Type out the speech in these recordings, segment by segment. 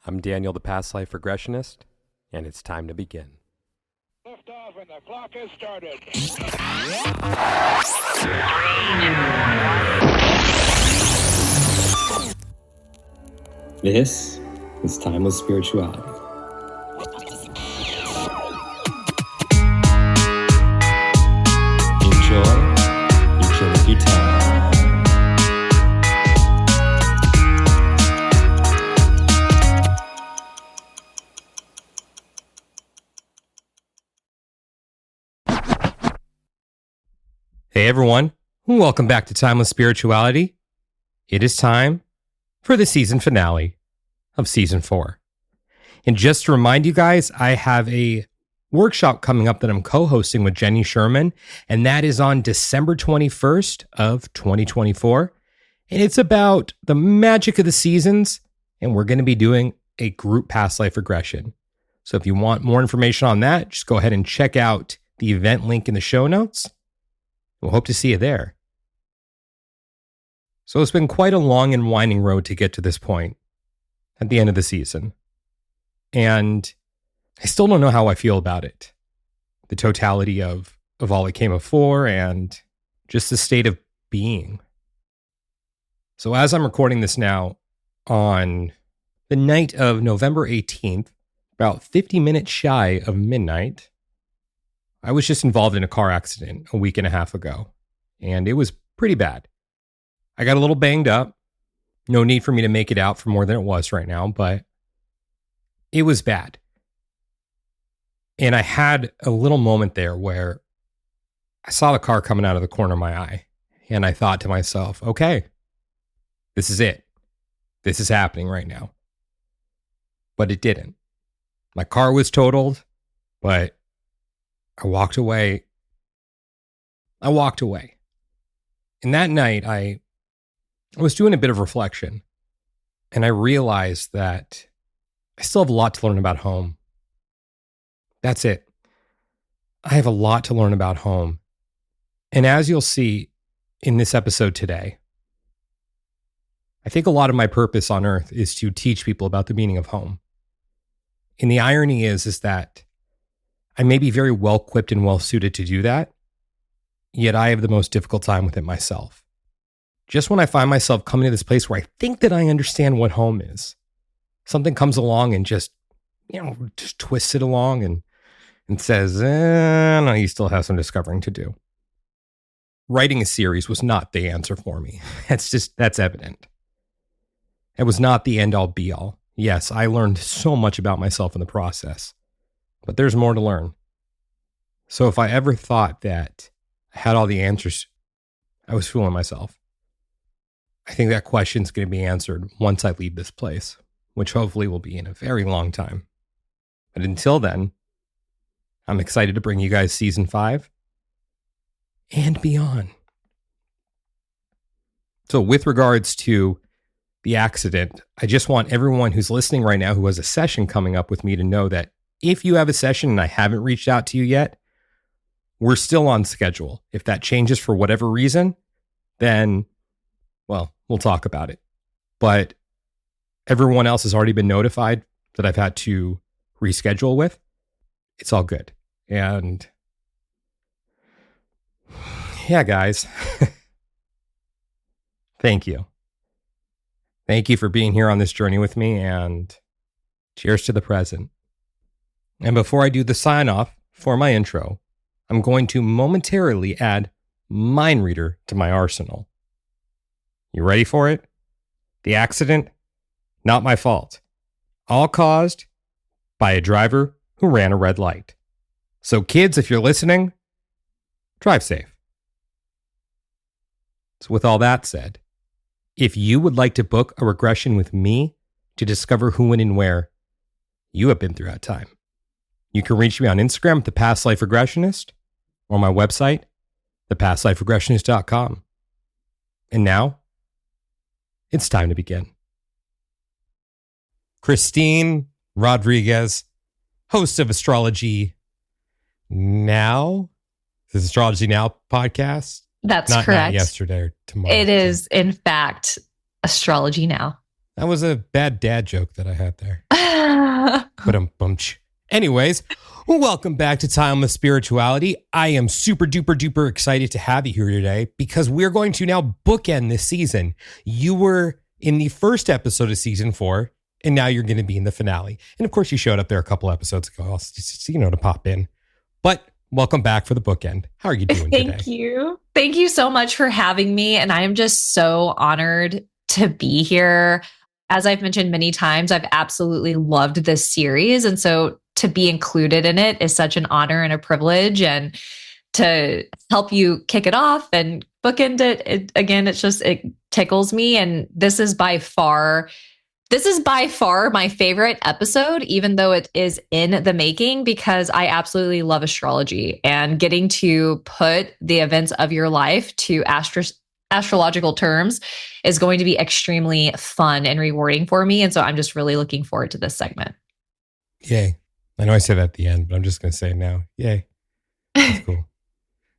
I'm Daniel, the past life regressionist, and it's time to begin. Lift off and the clock has started. 3, 2, 1. This is Timeless Spirituality. Enjoy Eternity Time. Hey everyone, welcome back to Timeless Spirituality. It is time for the season finale of season 4. And just to remind you guys, I have a workshop coming up that I'm co-hosting with Jenny Sherman, and that is on December 21st of 2024. And it's about the magic of the seasons, and we're going to be doing a group past life regression. So if you want more information on that, just go ahead and check out the event link in the show notes. We'll hope to see you there. So it's been quite a long and winding road to get to this point at the end of the season. And I still don't know how I feel about it. The totality of all it came before and just the state of being. So as I'm recording this now on the night of November 18th, about 50 minutes shy of midnight, I was just involved in a car accident a week and a half ago, and it was pretty bad. I got a little banged up. No need for me to make it out for more than it was right now, but it was bad. And I had a little moment there where I saw the car coming out of the corner of my eye, and I thought to myself, okay, this is it. This is happening right now. But it didn't. My car was totaled, but I walked away. And that night, I was doing a bit of reflection, and I realized that I still have a lot to learn about home. That's it. I have a lot to learn about home. And as you'll see in this episode today, I think a lot of my purpose on earth is to teach people about the meaning of home. And the irony is that I may be very well equipped and well suited to do that, yet I have the most difficult time with it myself. Just when I find myself coming to this place where I think that I understand what home is, something comes along and just twists it along and says, no, you still have some discovering to do. Writing a series was not the answer for me. That's evident. It was not the end all be all. Yes, I learned so much about myself in the process. But there's more to learn. So if I ever thought that I had all the answers, I was fooling myself. I think that question's going to be answered once I leave this place, which hopefully will be in a very long time. But until then, I'm excited to bring you guys season 5 and beyond. So with regards to the accident, I just want everyone who's listening right now who has a session coming up with me to know that if you have a session and I haven't reached out to you yet, we're still on schedule. If that changes for whatever reason, then, well, we'll talk about it. But everyone else has already been notified that I've had to reschedule with. It's all good. And yeah, guys, thank you. Thank you for being here on this journey with me, and cheers to the present. And before I do the sign off for my intro, I'm going to momentarily add Mind Reader to my arsenal. You ready for it? The accident? Not my fault. All caused by a driver who ran a red light. So kids, if you're listening, drive safe. So with all that said, if you would like to book a regression with me to discover who, when, and where you have been through that time, you can reach me on Instagram at The Past Life Regressionist or my website, thepastliferegressionist.com. And now, it's time to begin. Christine Rodriguez, host of Astrology Now. This is Astrology Now podcast. That's not correct. Not yesterday or tomorrow. It is, in fact, Astrology Now. That was a bad dad joke that I had there. Anyways, welcome back to Timeless Spirituality. I am super duper duper excited to have you here today because we're going to now bookend this season. You were in the first episode of season 4, and now you're going to be in the finale. And of course, you showed up there a couple episodes ago, just, to pop in. But welcome back for the bookend. How are you doing today? Thank you. Thank you so much for having me. And I am just so honored to be here. As I've mentioned many times, I've absolutely loved this series. And so to be included in it is such an honor and a privilege. And to help you kick it off and bookend it again, it tickles me. And this is by far my favorite episode, even though it is in the making, because I absolutely love astrology, and getting to put the events of your life to astrological terms is going to be extremely fun and rewarding for me. And so I'm just really looking forward to this segment. Yay. I know I said that at the end, but I'm just going to say it now. Yay. That's cool.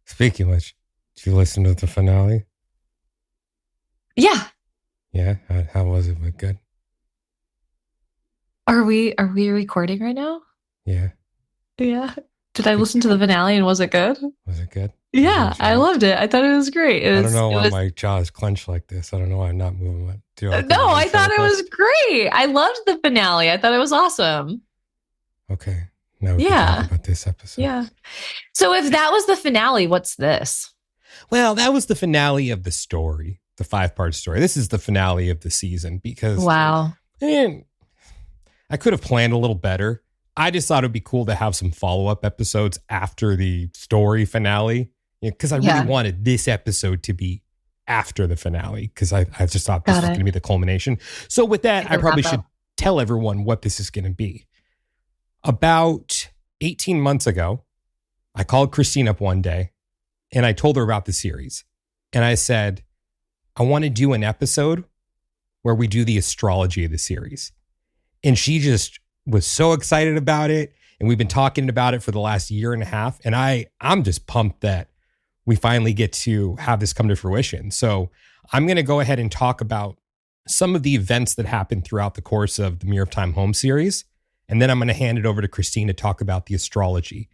Speaking of which, did you listen to the finale? Yeah. Yeah? How was it? Was it good? Are we recording right now? Yeah. Yeah. Did I listen to the finale and was it good? Was it good? Yeah, I loved it. I thought it was great. I don't know why my jaw is clenched like this. I don't know why I'm not moving my jaw. No, I thought it was great. I loved the finale. I thought it was awesome. Okay. Now we can talk about this episode. Yeah. So if that was the finale, what's this? Well, that was the finale of the story, the 5-part story. This is the finale of the season because wow. I could have planned a little better. I just thought it'd be cool to have some follow-up episodes after the story finale, because I really wanted this episode to be after the finale, because I just thought this was going to be the culmination. So with that, I probably should tell everyone what this is going to be. About 18 months ago, I called Christine up one day and I told her about the series. And I said, I want to do an episode where we do the astrology of the series. And she just was so excited about it. And we've been talking about it for the last year and a half. And I'm just pumped that we finally get to have this come to fruition. So I'm going to go ahead and talk about some of the events that happened throughout the course of the Mirror of Time Home series. And then I'm going to hand it over to Christine to talk about the astrology.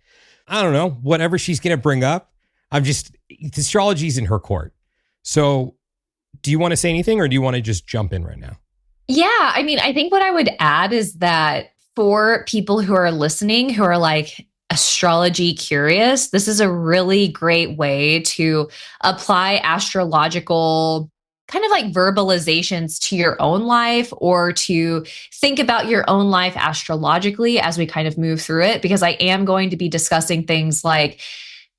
I don't know, whatever she's going to bring up. The astrology's in her court. So do you want to say anything, or do you want to just jump in right now? Yeah, I mean, I think what I would add is that for people who are listening, who are like astrology curious, this is a really great way to apply astrological kind of like verbalizations to your own life, or to think about your own life astrologically as we kind of move through it, because I am going to be discussing things like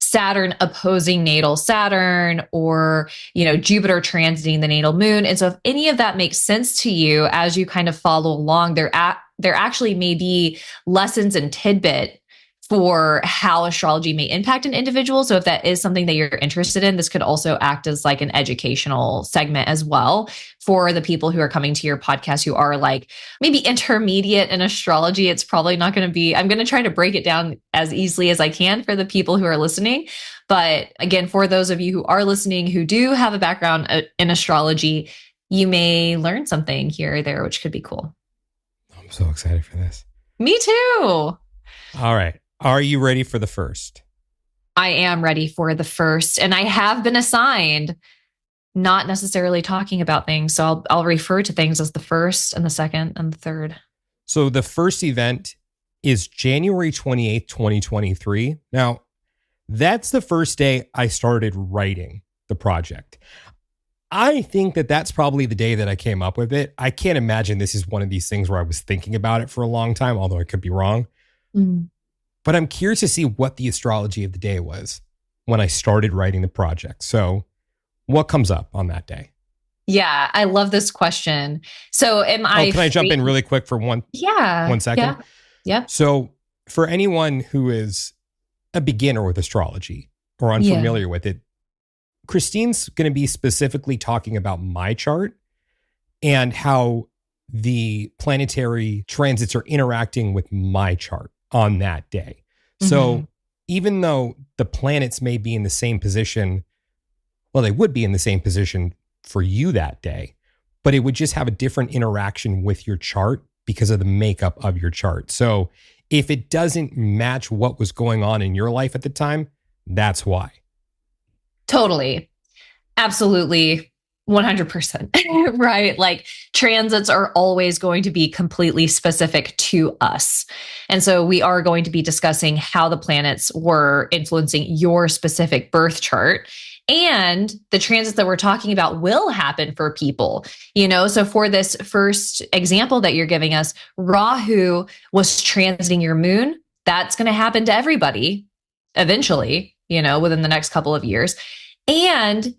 Saturn opposing natal Saturn, or, Jupiter transiting the natal moon. And so if any of that makes sense to you as you kind of follow along, there actually may be lessons and tidbit for how astrology may impact an individual. So if that is something that you're interested in, this could also act as like an educational segment as well for the people who are coming to your podcast who are like maybe intermediate in astrology. It's probably not going to be, I'm going to try to break it down as easily as I can for the people who are listening. But again, for those of you who are listening, who do have a background in astrology, you may learn something here or there, which could be cool. I'm so excited for this. Me too. All right. Are you ready for the first? I am ready for the first, and I have been assigned not necessarily talking about things. So I'll refer to things as the first and the second and the third. So the first event is January 28th, 2023. Now, that's the first day I started writing the project. I think that that's probably the day that I came up with it. I can't imagine this is one of these things where I was thinking about it for a long time, although I could be wrong. But I'm curious to see what the astrology of the day was when I started writing the project. So what comes up on that day? Yeah, I love this question. So can I jump in really quick for one second? Yeah. So for anyone who is a beginner with astrology or unfamiliar with it, Christine's going to be specifically talking about my chart and how the planetary transits are interacting with my chart on that day. So even though the planets may be in the same position, well, they would be in the same position for you that day, but it would just have a different interaction with your chart because of the makeup of your chart. So if it doesn't match what was going on in your life at the time, that's why. Totally. Absolutely. 100%. Right? Like transits are always going to be completely specific to us. And so we are going to be discussing how the planets were influencing your specific birth chart. And the transits that we're talking about will happen for people, So for this first example that you're giving us, Rahu was transiting your moon. That's going to happen to everybody eventually, within the next couple of years. And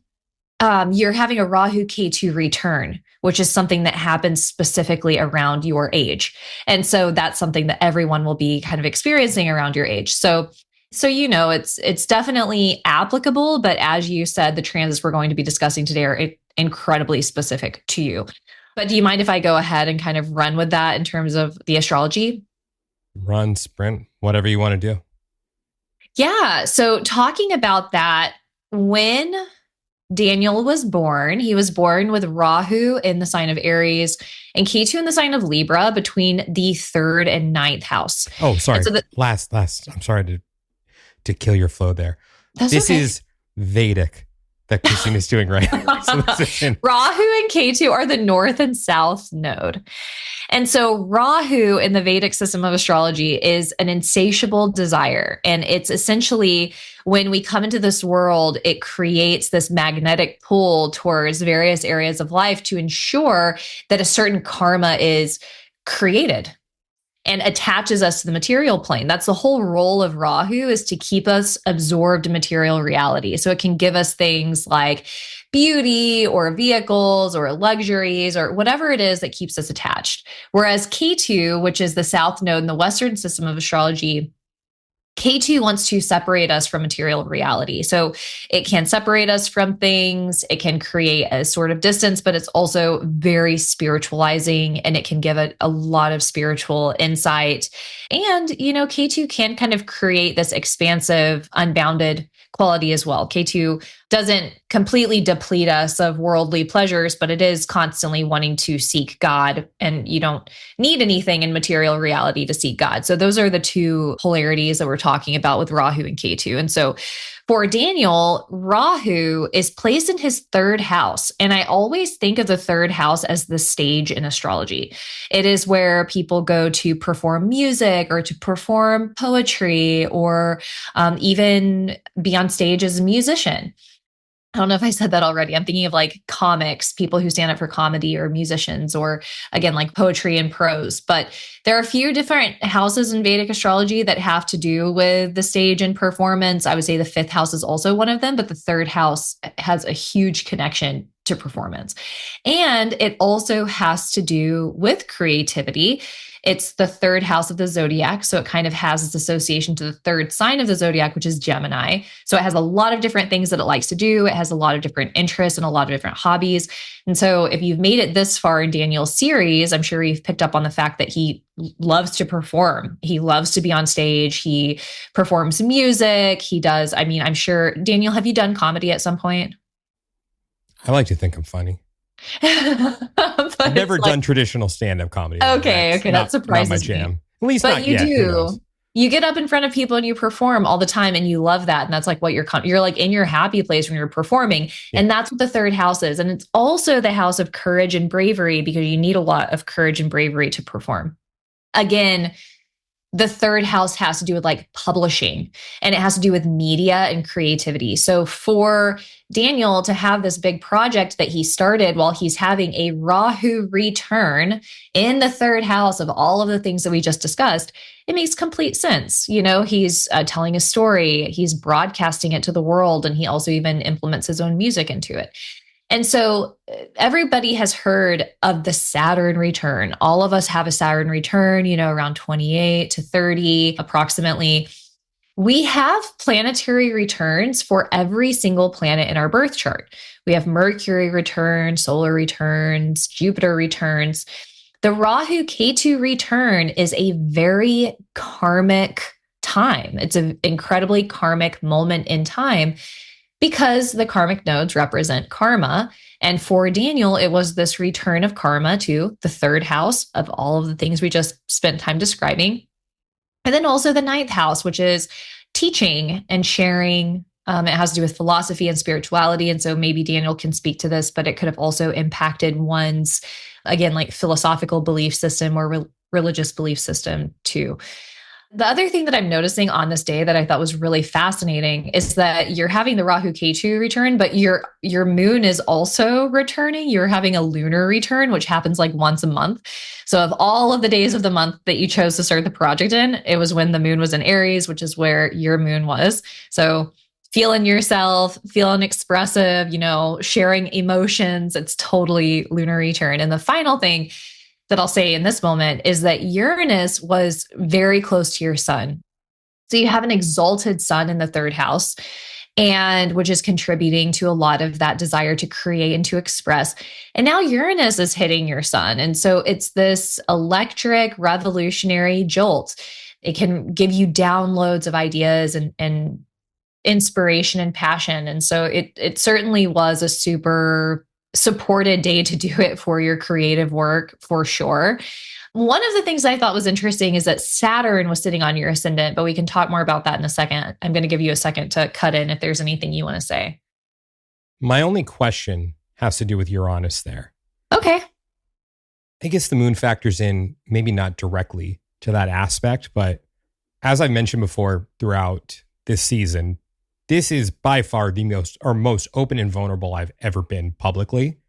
you're having a Rahu Ketu return, which is something that happens specifically around your age. And so that's something that everyone will be kind of experiencing around your age. So it's definitely applicable, but as you said, the transits we're going to be discussing today are incredibly specific to you. But do you mind if I go ahead and kind of run with that in terms of the astrology? Run, sprint, whatever you want to do. Yeah. So talking about that, when Daniel was born, he was born with Rahu in the sign of Aries and Ketu in the sign of Libra between the 3rd and 9th house. Oh, sorry. So last. I'm sorry to kill your flow there. This is Vedic that Christina's doing right. So Rahu and Ketu are the north and south node. And so Rahu in the Vedic system of astrology is an insatiable desire. And it's essentially when we come into this world, it creates this magnetic pull towards various areas of life to ensure that a certain karma is created and attaches us to the material plane. That's the whole role of Rahu, is to keep us absorbed in material reality. So it can give us things like beauty or vehicles or luxuries or whatever it is that keeps us attached. Whereas Ketu, which is the south node in the Western system of astrology, K2 wants to separate us from material reality. So it can separate us from things. It can create a sort of distance, but it's also very spiritualizing, and it can give a lot of spiritual insight. And, K2 can kind of create this expansive, unbounded quality as well. K2 doesn't completely deplete us of worldly pleasures, but it is constantly wanting to seek God, and you don't need anything in material reality to seek God. So those are the two polarities that we're talking about with Rahu and Ketu. And so for Daniel, Rahu is placed in his 3rd house. And I always think of the 3rd house as the stage in astrology. It is where people go to perform music or to perform poetry or even be on stage as a musician. I don't know if I said that already. I'm thinking of like comics, people who stand up for comedy, or musicians, or again, like poetry and prose. But there are a few different houses in Vedic astrology that have to do with the stage and performance. I would say the 5th house is also one of them, but the 3rd house has a huge connection to performance. And it also has to do with creativity. It's the 3rd house of the zodiac. So it kind of has this association to the 3rd sign of the zodiac, which is Gemini. So it has a lot of different things that it likes to do. It has a lot of different interests and a lot of different hobbies. And so if you've made it this far in Daniel's series, I'm sure you've picked up on the fact that he loves to perform. He loves to be on stage. He performs music. He does. I mean, I'm sure, Daniel, have you done comedy at some point? I like to think I'm funny. I've never done traditional stand-up comedy. Okay, that surprises not my jam. Me. At least not yet. Do. You get up in front of people and you perform all the time, and you love that. And that's like what you're like in your happy place when you're performing. Yeah. And that's what the 3rd house is. And it's also the house of courage and bravery, because you need a lot of courage and bravery to perform. Again, the 3rd house has to do with like publishing, and it has to do with media and creativity. So for Daniel to have this big project that he started while he's having a Rahu return in the 3rd house of all of the things that we just discussed, it makes complete sense. He's telling a story, he's broadcasting it to the world, and he also even implements his own music into it. And so everybody has heard of the Saturn return. All of us have a Saturn return, around 28 to 30 approximately. We have planetary returns for every single planet in our birth chart. We have Mercury returns, solar returns, Jupiter returns. The Rahu Ketu return is a very karmic time. It's an incredibly karmic moment in time, because the karmic nodes represent karma. And for Daniel, it was this return of karma to the third house of all of the things we just spent time describing. And then also the ninth house, which is teaching and sharing. It has to do with philosophy and spirituality. And so maybe Daniel can speak to this, but it could have also impacted one's, again, like philosophical belief system or religious belief system too. The other thing that I'm noticing on this day that I thought was really fascinating is that you're having the Rahu Ketu return, but your moon is also returning. You're having a lunar return, which happens like once a month. So of all of the days of the month that you chose to start the project in, it was when the moon was in Aries, which is where your moon was. So feeling yourself, feeling expressive, sharing emotions, it's totally lunar return. And the final thing that I'll say in this moment is that Uranus was very close to your sun. So you have an exalted sun in the third house, and which is contributing to a lot of that desire to create and to express. And now Uranus is hitting your sun. And so it's this electric revolutionary jolt. It can give you downloads of ideas and inspiration and passion. And so it certainly was a super supported day to do it for your creative work, for sure. One of the things I thought was interesting is that Saturn was sitting on your ascendant, but we can talk more about that in a second. I'm going to give you a second to cut in if there's anything you want to say. My only question has to do with Uranus there. Okay. I guess the moon factors in, maybe not directly to that aspect, but as I mentioned before throughout this season, this is by far the most open and vulnerable I've ever been publicly.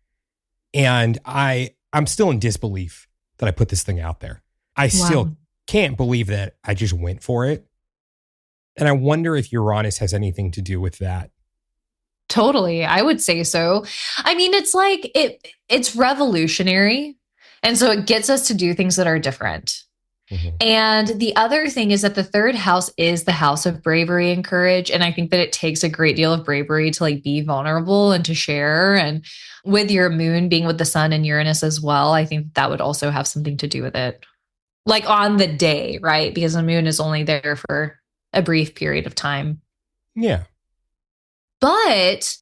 And I'm still in disbelief that I put this thing out there. I still can't believe that I just went for it. And I wonder if Uranus has anything to do with that. Totally. I would say so. I mean, it's like it's revolutionary. And so it gets us to do things that are different. Mm-hmm. And the other thing is that the third house is the house of bravery and courage. And I think that it takes a great deal of bravery to like be vulnerable and to share. And with your moon being with the sun and Uranus as well, I think that would also have something to do with it. Like on the day, right? Because the moon is only there for a brief period of time. Yeah. But,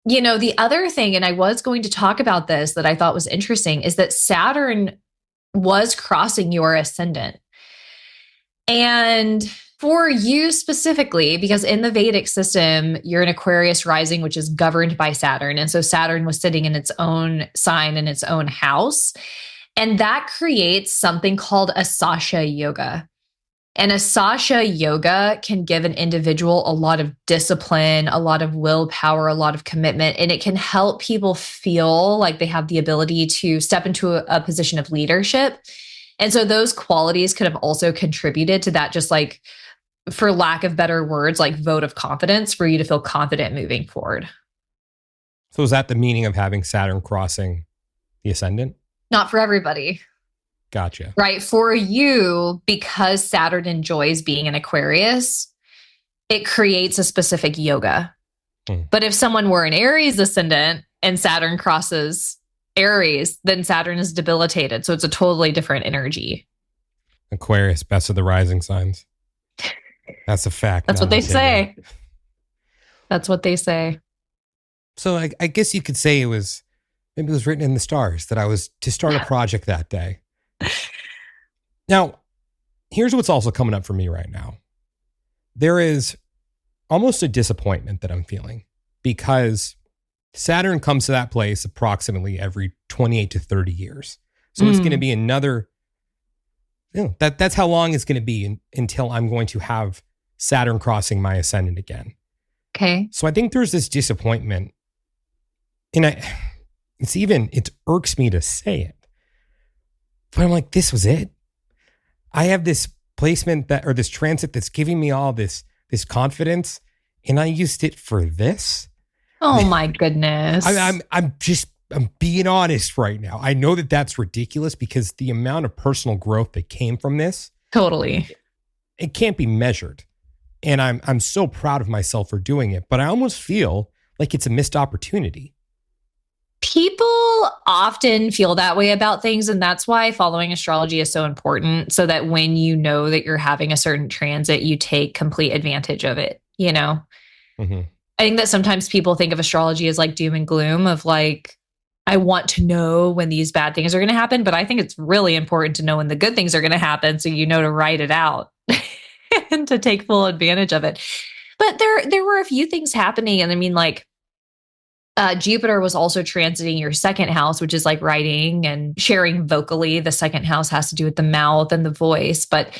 the other thing, and I was going to talk about this that I thought was interesting, is that Saturn was crossing your ascendant. And for you specifically, because in the Vedic system, you're an Aquarius rising, which is governed by Saturn. And so Saturn was sitting in its own sign in its own house. And that creates something called Asasha yoga. And Asasha yoga can give an individual a lot of discipline, a lot of willpower, a lot of commitment, and it can help people feel like they have the ability to step into a position of leadership. And so those qualities could have also contributed to that, just like, for lack of better words, like vote of confidence for you to feel confident moving forward. So is that the meaning of having Saturn crossing the ascendant? Not for everybody. Gotcha. Right. For you, because Saturn enjoys being an Aquarius, it creates a specific yoga. But if someone were an Aries ascendant and Saturn crosses Aries, then Saturn is debilitated. So it's a totally different energy. Aquarius, best of the rising signs. That's a fact. That's what they say. That's what they say. So I guess you could say maybe it was written in the stars that I was to start a project that day. Now, here's what's also coming up for me right now. There is almost a disappointment that I'm feeling because Saturn comes to that place approximately every 28 to 30 years. So it's going to be another, that's how long it's going to be until I'm going to have Saturn crossing my ascendant again. Okay. So I think there's this disappointment, and it irks me to say it. But I'm like, this was it. I have this placement or this transit that's giving me all this confidence, and I used it for this. Oh my goodness! I'm being honest right now. I know that that's ridiculous because the amount of personal growth that came from this, totally, it can't be measured, and I'm so proud of myself for doing it. But I almost feel like it's a missed opportunity. People often feel that way about things, and that's why following astrology is so important, so that when you know that you're having a certain transit, you take complete advantage of it, Mm-hmm. I think that sometimes people think of astrology as like doom and gloom of like, I want to know when these bad things are going to happen, but I think it's really important to know when the good things are going to happen so you know to write it out and to take full advantage of it. But there were a few things happening, and I mean, like Jupiter was also transiting your second house, which is like writing and sharing vocally. The second house has to do with the mouth and the voice. But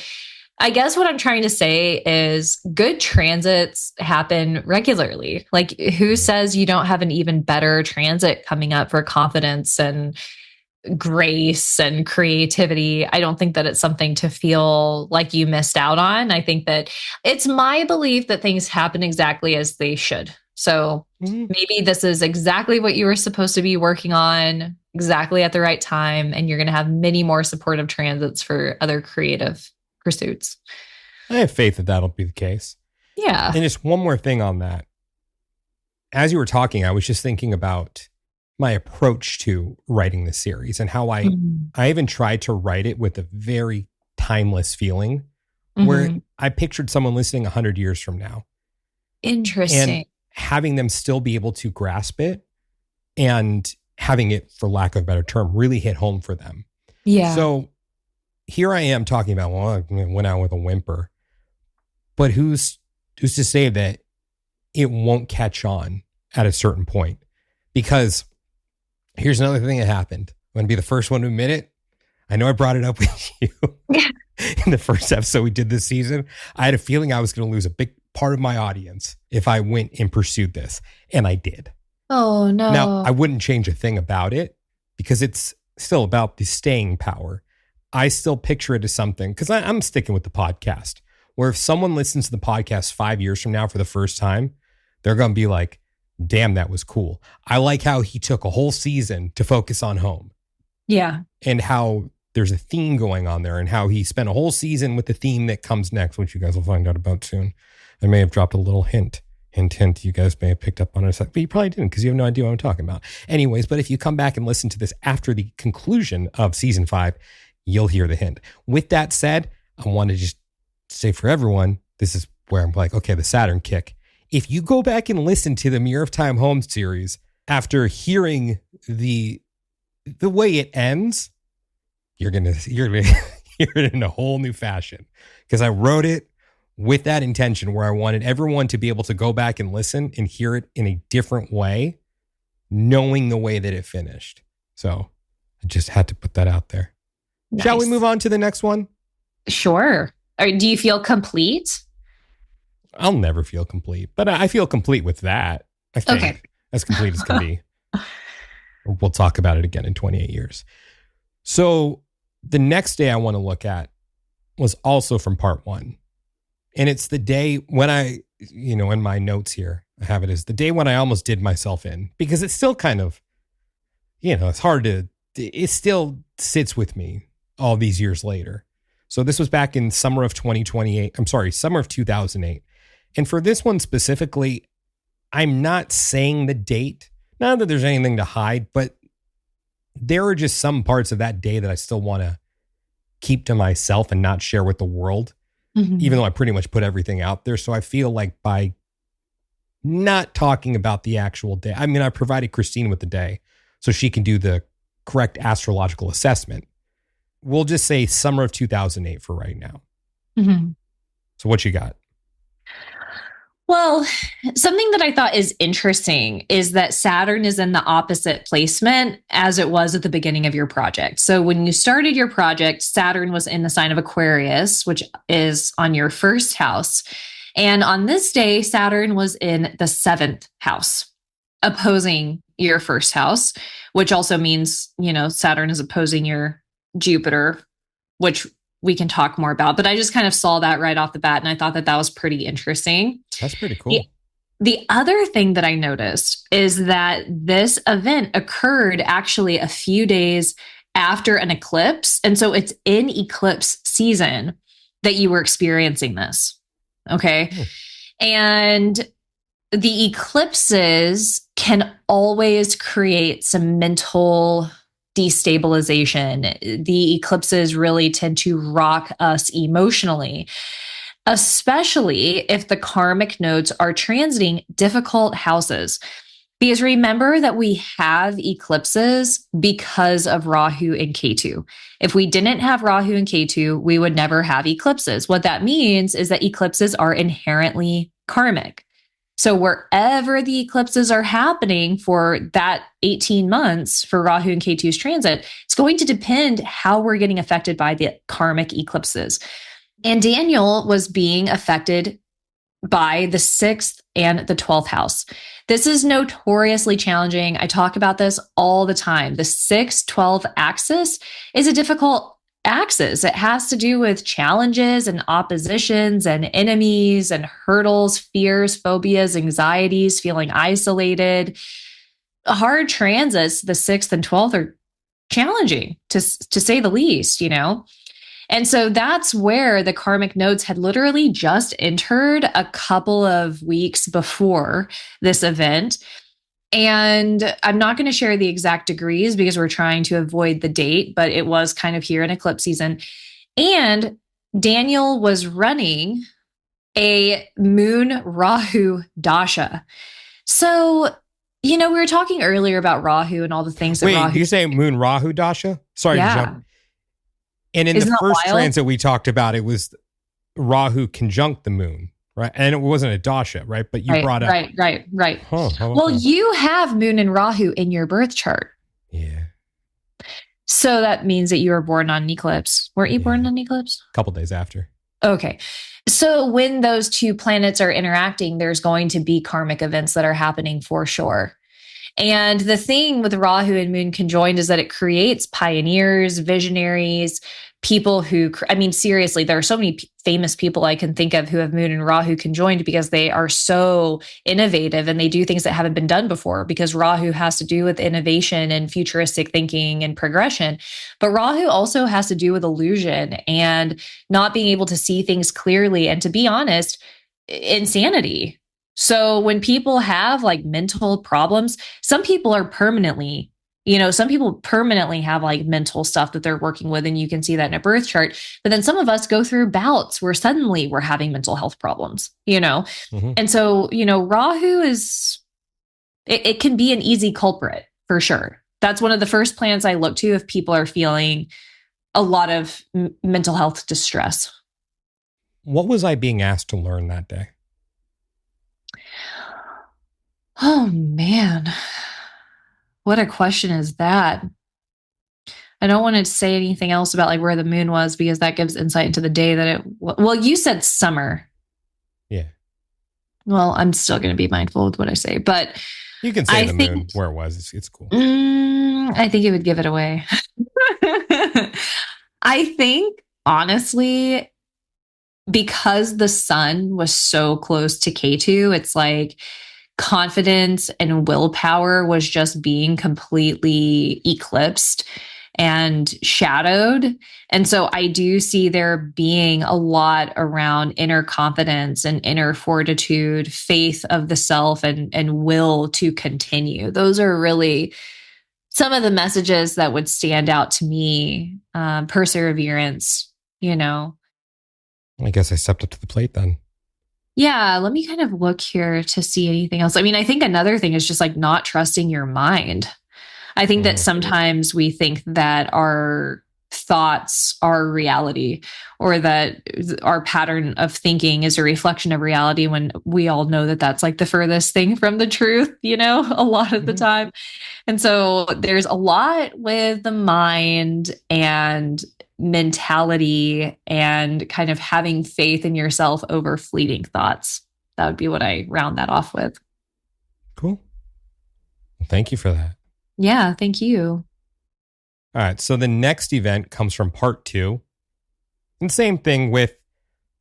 I guess what I'm trying to say is good transits happen regularly. Like, who says you don't have an even better transit coming up for confidence and grace and creativity? I don't think that it's something to feel like you missed out on. I think that it's my belief that things happen exactly as they should. So maybe this is exactly what you were supposed to be working on exactly at the right time, and you're going to have many more supportive transits for other creative pursuits. I have faith that that'll be the case. Yeah. And just one more thing on that. As you were talking, I was just thinking about my approach to writing this series and how I even tried to write it with a very timeless feeling where I pictured someone listening 100 years from now. Interesting. And having them still be able to grasp it and having it, for lack of a better term, really hit home for them. Yeah. So here I am talking about, well, I went out with a whimper, but who's to say that it won't catch on at a certain point? Because here's another thing that happened. I'm going to be the first one to admit it. I know I brought it up with you in the first episode we did this season. I had a feeling I was going to lose a big part of my audience if I went and pursued this. And I did. Oh, no. Now, I wouldn't change a thing about it because it's still about the staying power. I still picture it as something, because I'm sticking with the podcast, where if someone listens to the podcast 5 years from now for the first time, they're going to be like, damn, that was cool. I like how he took a whole season to focus on home. Yeah. And how there's a theme going on there, and how he spent a whole season with the theme that comes next, which you guys will find out about soon. I may have dropped a little hint. You guys may have picked up on it, but you probably didn't because you have no idea what I'm talking about. Anyways, but if you come back and listen to this after the conclusion of season 5, you'll hear the hint. With that said, I want to just say for everyone, this is where I'm like, okay, the Saturn kick. If you go back and listen to the Mirror of Time Home series after hearing the way it ends, you're gonna hear it in a whole new fashion, because I wrote it with that intention where I wanted everyone to be able to go back and listen and hear it in a different way, knowing the way that it finished. So I just had to put that out there. Nice. Shall we move on to the next one? Sure. Do you feel complete? I'll never feel complete, but I feel complete with that. I think okay. As complete as can be. We'll talk about it again in 28 years. So the next day I want to look at was also from part 1. And it's the day when I, in my notes here, I have it as the day when I almost did myself in, because it's still kind of, it's hard it still sits with me all these years later. So this was back in summer of 2008. And for this one specifically, I'm not saying the date, not that there's anything to hide, but there are just some parts of that day that I still want to keep to myself and not share with the world, even though I pretty much put everything out there. So I feel like by not talking about the actual day, I mean, I provided Christine with the day so she can do the correct astrological assessment. We'll just say summer of 2008 for right now. So what you got? Well, something that I thought is interesting is that Saturn is in the opposite placement as it was at the beginning of your project. So when you started your project, Saturn was in the sign of Aquarius, which is on your first house. And on this day, Saturn was in the 7th house, opposing your first house, which also means, Saturn is opposing your Jupiter, which we can talk more about. But I just kind of saw that right off the bat, and I thought that that was pretty interesting. That's pretty cool. The other thing that I noticed is that this event occurred actually a few days after an eclipse. And so it's in eclipse season that you were experiencing this. Okay. And the eclipses can always create some mental destabilization. The eclipses really tend to rock us emotionally. especially if the karmic nodes are transiting difficult houses. Because remember that we have eclipses because of Rahu and Ketu. If we didn't have Rahu and Ketu, we would never have eclipses. What that means is that eclipses are inherently karmic. So wherever the eclipses are happening for that 18 months for Rahu and Ketu's transit, it's going to depend how we're getting affected by the karmic eclipses. And Daniel was being affected by the 6th and the 12th house. This is notoriously challenging. I talk about this all the time. The 6-12 axis is a difficult axis. It has to do with challenges and oppositions and enemies and hurdles, fears, phobias, anxieties, feeling isolated. Hard transits, the 6th and 12th, are challenging to say the least, you know? And so that's where the karmic nodes had literally just entered a couple of weeks before this event. And I'm not going to share the exact degrees because we're trying to avoid the date, but it was kind of here in eclipse season. And Daniel was running a moon Rahu dasha. So, you know, we were talking earlier about Rahu and all the things that Wait, Rahu. you say moon Rahu dasha? Sorry to jump. And in Isn't the first wild? transit we talked about, it was Rahu conjunct the moon, right? And it wasn't a dasha, right? But you brought up. Right. Huh, Well, you have moon and Rahu in your birth chart. Yeah. So that means that you were born on an eclipse. Weren't you born on an eclipse? A couple days after. Okay. So when those two planets are interacting, there's going to be karmic events that are happening for sure. And the thing with Rahu and Moon conjoined is that it creates pioneers, visionaries, people who, I mean, seriously, there are so many famous people I can think of who have Moon and Rahu conjoined because they are so innovative and they do things that haven't been done before, because Rahu has to do with innovation and futuristic thinking and progression. But Rahu also has to do with illusion and not being able to see things clearly. And to be honest, insanity. So when people have like mental problems, some people are permanently, some people permanently have like mental stuff that they're working with, and you can see that in a birth chart. But then some of us go through bouts where suddenly we're having mental health problems, Mm-hmm. And so, Rahu it can be an easy culprit for sure. That's one of the first planets I look to if people are feeling a lot of mental health distress. What was I being asked to learn that day? Oh, man. What a question is that? I don't want to say anything else about like where the moon was because that gives insight into the day that well, you said summer. Yeah. Well, I'm still going to be mindful with what I say, but you can say the moon where it was. It's cool. I think it would give it away. I think, honestly, because the sun was so close to Ketu, it's like confidence and willpower was just being completely eclipsed and shadowed. And so I do see there being a lot around inner confidence and inner fortitude, faith of the self, and will to continue. Those are really some of the messages that would stand out to me. Perseverance, I guess I stepped up to the plate then. Yeah, let me kind of look here to see anything else. I mean, I think another thing is just like not trusting your mind. I think that sometimes we think that our thoughts are reality, or that our pattern of thinking is a reflection of reality, when we all know that that's like the furthest thing from the truth, a lot of the time. And so there's a lot with the mind and mentality and kind of having faith in yourself over fleeting thoughts. That would be what I round that off with. Cool. Well, thank you for that. Yeah, thank you. All right. So the next event comes from part 2. And same thing with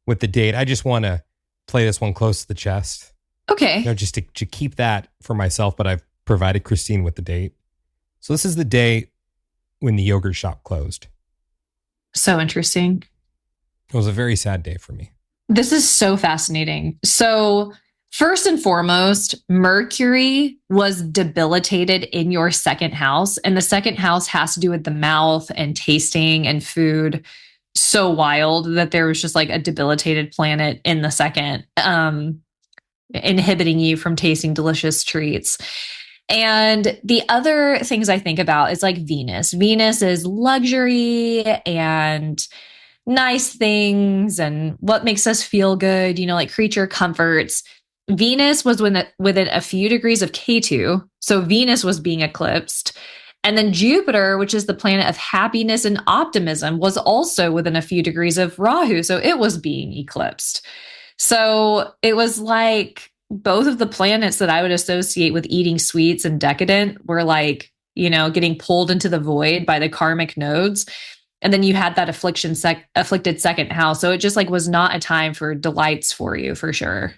the date. I just want to play this one close to the chest. Okay. Just to keep that for myself, but I've provided Christine with the date. So this is the day when the yogurt shop closed. So interesting. It was a very sad day for me. This is so fascinating. So first and foremost, Mercury was debilitated in your second house. And the second house has to do with the mouth and tasting and food. so wild that there was just like a debilitated planet in the second, inhibiting you from tasting delicious treats. And the other things I think about is like Venus. Venus is luxury and nice things and what makes us feel good, like creature comforts. Venus was within a few degrees of K2. So Venus was being eclipsed. And then Jupiter, which is the planet of happiness and optimism, was also within a few degrees of Rahu. So it was being eclipsed. So it was like both of the planets that I would associate with eating sweets and decadent were like, getting pulled into the void by the karmic nodes. And then you had that afflicted second house. So it just like was not a time for delights for you, for sure.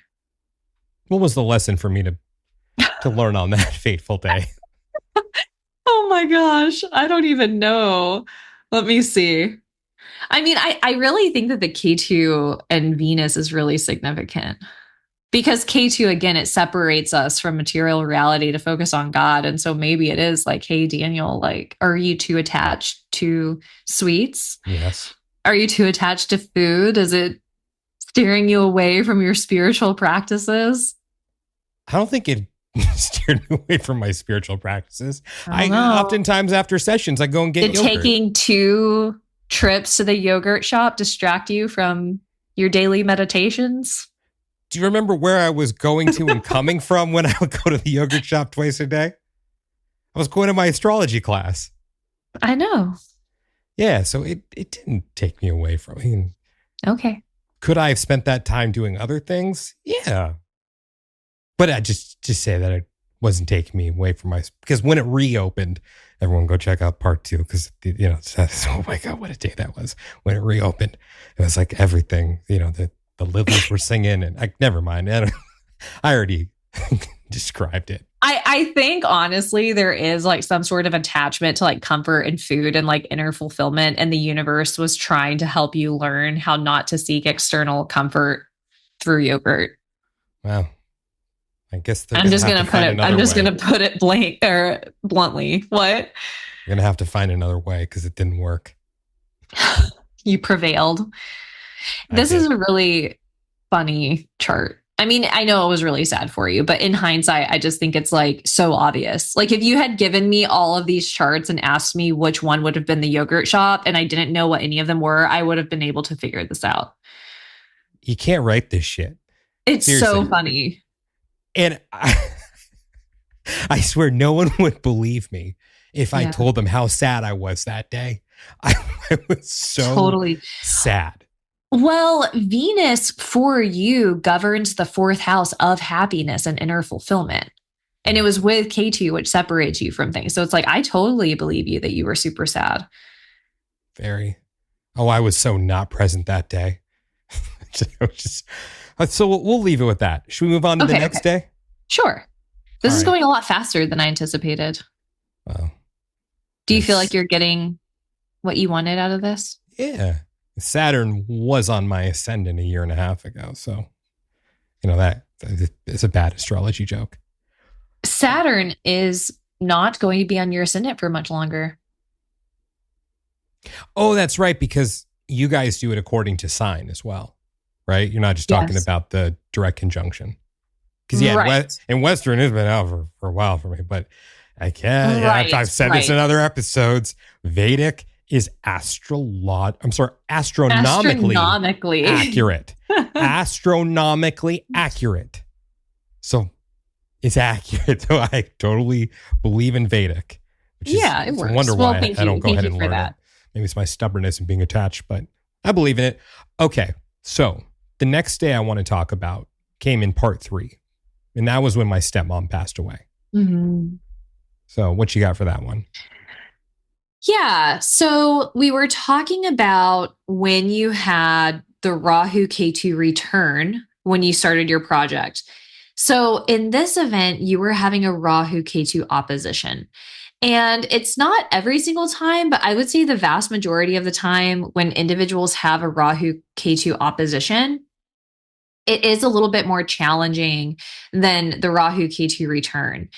What was the lesson for me to learn on that fateful day? Oh my gosh. I don't even know. Let me see. I mean, I really think that the K2 and Venus is really significant because K2, again, it separates us from material reality to focus on God. And so maybe it is like, hey, Daniel, like, are you too attached to sweets? Yes. Are you too attached to food? Is it steering you away from your spiritual practices? I don't think it steered me away from my spiritual practices. I oftentimes after sessions, I go and get Did yogurt. Taking 2 trips to the yogurt shop distract you from your daily meditations? Do you remember where I was going to and coming from when I would go to the yogurt shop twice a day? I was going to my astrology class. I know. Yeah, so it didn't take me away from it. Okay. Could I have spent that time doing other things? Yeah. But I just say that it wasn't taking me away from because when it reopened, everyone go check out part 2 because, oh my God, what a day that was. When it reopened, it was like everything, the lilies were singing and never mind. I already described it. I think honestly, there is like some sort of attachment to like comfort and food and like inner fulfillment. And the universe was trying to help you learn how not to seek external comfort through yogurt. Wow. I guess I'm just going to put it bluntly. What? You're going to have to find another way because it didn't work. You prevailed. This is a really funny chart. I mean, I know it was really sad for you, but in hindsight, I just think it's like so obvious. Like if you had given me all of these charts and asked me which one would have been the yogurt shop and I didn't know what any of them were, I would have been able to figure this out. You can't write this shit. It's Seriously. So funny. And I swear no one would believe me if I told them how sad I was that day. I was so totally sad. Well, Venus for you governs the 4th house of happiness and inner fulfillment. And it was with K2, which separates you from things. So it's like, I totally believe you that you were super sad. Very. Oh, I was so not present that day. So we'll leave it with that. Should we move on to the next day? Sure. This is going a lot faster than I anticipated. Wow. Do you feel like you're getting what you wanted out of this? Yeah. Saturn was on my ascendant a year and a half ago. So, that it's a bad astrology joke. Saturn is not going to be on your ascendant for much longer. Oh, that's right. Because you guys do it according to sign as well, right? You're not just talking about the direct conjunction. Because in Western, it's been out for a while for me, but I can't. Right, I've said this in other episodes. Vedic is astronomically accurate. Astronomically accurate. So it's accurate. So I totally believe in Vedic. It works. I wonder why I don't go ahead and learn it. Maybe it's my stubbornness and being attached, but I believe in it. Okay, so the next day I want to talk about came in part 3. And that was when my stepmom passed away. Mm-hmm. So what you got for that one? Yeah. So we were talking about when you had the Rahu K2 return when you started your project. So in this event, you were having a Rahu K2 opposition. And it's not every single time, but I would say the vast majority of the time when individuals have a Rahu K2 opposition, it is a little bit more challenging than the Rahu K2 return.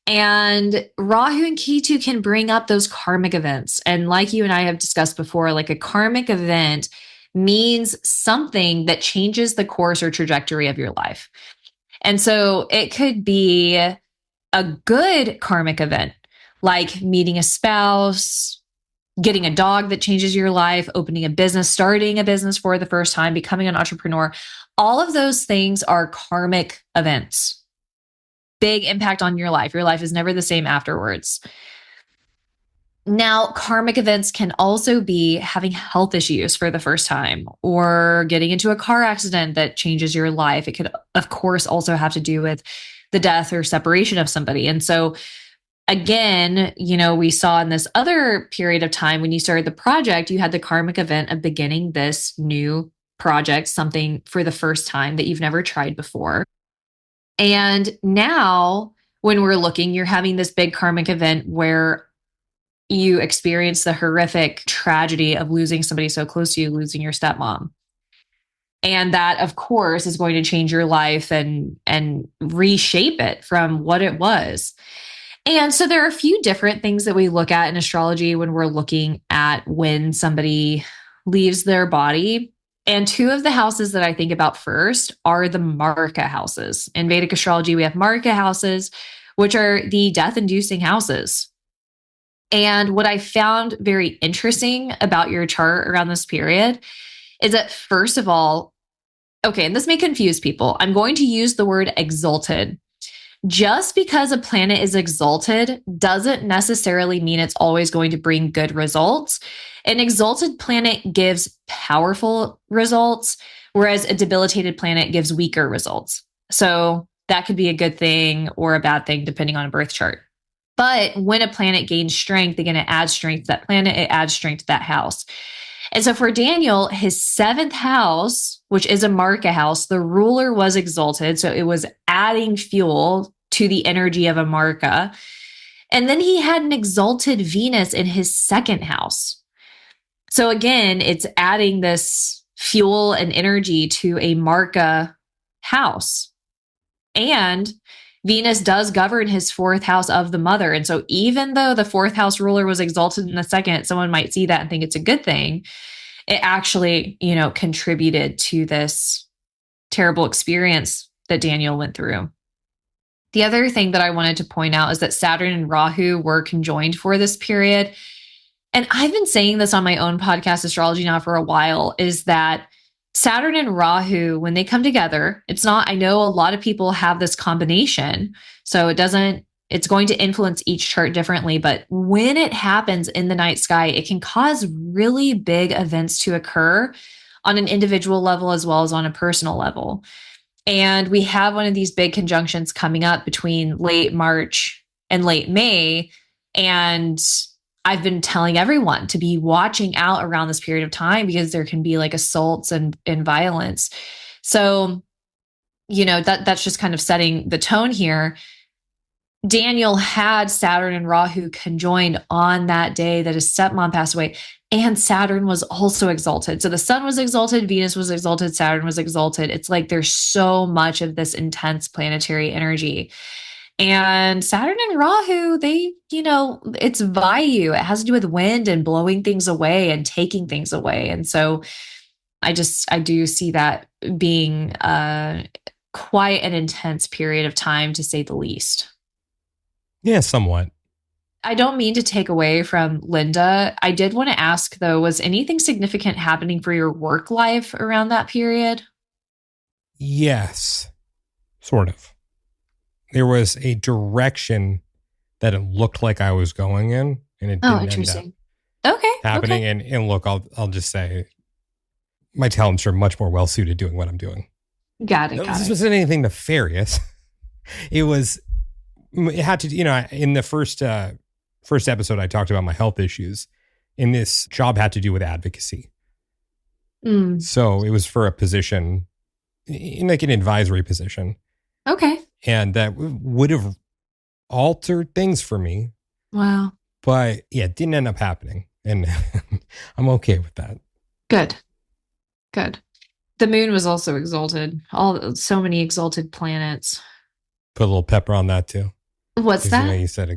And Rahu and Ketu can bring up those karmic events. And like you and I have discussed before, like a karmic event means something that changes the course or trajectory of your life. And so it could be a good karmic event, like meeting a spouse, getting a dog that changes your life, opening a business, starting a business for the first time, becoming an entrepreneur. All of those things are karmic events. Big impact on your life. Your life is never the same afterwards. Now, karmic events can also be having health issues for the first time or getting into a car accident that changes your life. It could, of course, also have to do with the death or separation of somebody. And so, again, we saw in this other period of time when you started the project, you had the karmic event of beginning this new project, something for the first time that you've never tried before. And now, when we're looking, you're having this big karmic event where you experience the horrific tragedy of losing somebody so close to you, losing your stepmom. And that, of course, is going to change your life and reshape it from what it was. And so there are a few different things that we look at in astrology when we're looking at when somebody leaves their body. And two of the houses that I think about first are the Marka houses. In Vedic astrology, we have Marka houses, which are the death-inducing houses. And what I found very interesting about your chart around this period is that, first of all, okay, and this may confuse people, I'm going to use the word exalted. Just because a planet is exalted doesn't necessarily mean it's always going to bring good results. An exalted planet gives powerful results, whereas a debilitated planet gives weaker results. So that could be a good thing or a bad thing, depending on a birth chart. But when a planet gains strength, again, it adds strength to that planet, it adds strength to that house. And so for Daniel, his seventh house, which is a Marka house, the ruler was exalted. So it was adding fuel to the energy of a Marka. And then he had an exalted Venus in his second house. So again, it's adding this fuel and energy to a Marka house. And Venus does govern his fourth house of the mother. And so even though the fourth house ruler was exalted in the second, someone might see that and think it's a good thing. It actually, contributed to this terrible experience that Daniel went through. The other thing that I wanted to point out is that Saturn and Rahu were conjoined for this period. And I've been saying this on my own podcast, Astrology Now, for a while, is that Saturn and Rahu, when they come together, I know a lot of people have this combination. So it's going to influence each chart differently. But when it happens in the night sky, it can cause really big events to occur on an individual level as well as on a personal level. And we have one of these big conjunctions coming up between late March and late May. And I've been telling everyone to be watching out around this period of time because there can be like assaults and violence. So, that's just kind of setting the tone here. Daniel had Saturn and Rahu conjoined on that day that his stepmom passed away, and Saturn was also exalted. So the sun was exalted, Venus was exalted, Saturn was exalted. It's like there's so much of this intense planetary energy. And Saturn and Rahu, it's Vayu. It has to do with wind and blowing things away and taking things away. And so I do see that being quite an intense period of time, to say the least. Yeah, somewhat. I don't mean to take away from Linda. I did want to ask, though, was anything significant happening for your work life around that period? Yes, sort of. There was a direction that it looked like I was going in, and it didn't end up happening. Okay. And look, I'll just say my talents are much more well suited doing what I'm doing. Got it. This wasn't anything nefarious. It had to, in the first episode, I talked about my health issues. And this job had to do with advocacy. So it was for a position, in like an advisory position. Okay. And that would have altered things for me. Wow. But yeah, it didn't end up happening. And I'm okay with that. Good. The moon was also exalted. So many exalted planets. Put a little pepper on that too. What's Because that? you said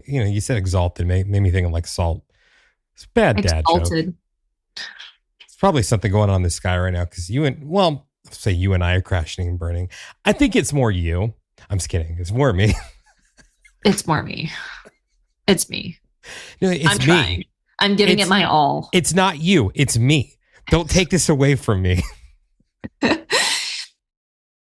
you said exalted, made me think of like salt. It's a bad dad joke. Exalted. It's probably something going on in the sky right now because say you and I are crashing and burning. I think it's more you. I'm just kidding. It's more me. It's more me. It's me. No, it's I'm trying. me. I'm giving it my all. It's not you. It's me. Don't take this away from me.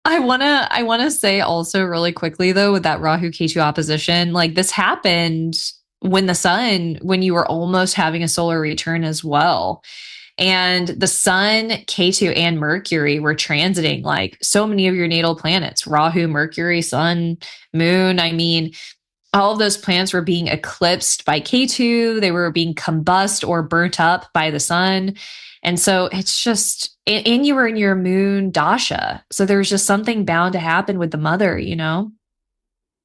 I wanna say also really quickly though with that Rahu Ketu opposition, like this happened when you were almost having a solar return as well. And the sun, Ketu, and Mercury were transiting like so many of your natal planets, Rahu, Mercury, Sun, Moon. I mean, all of those planets were being eclipsed by K2. They were being combust or burnt up by the sun. And so it's just, and you were in your moon dasha. So there was just something bound to happen with the mother, you know?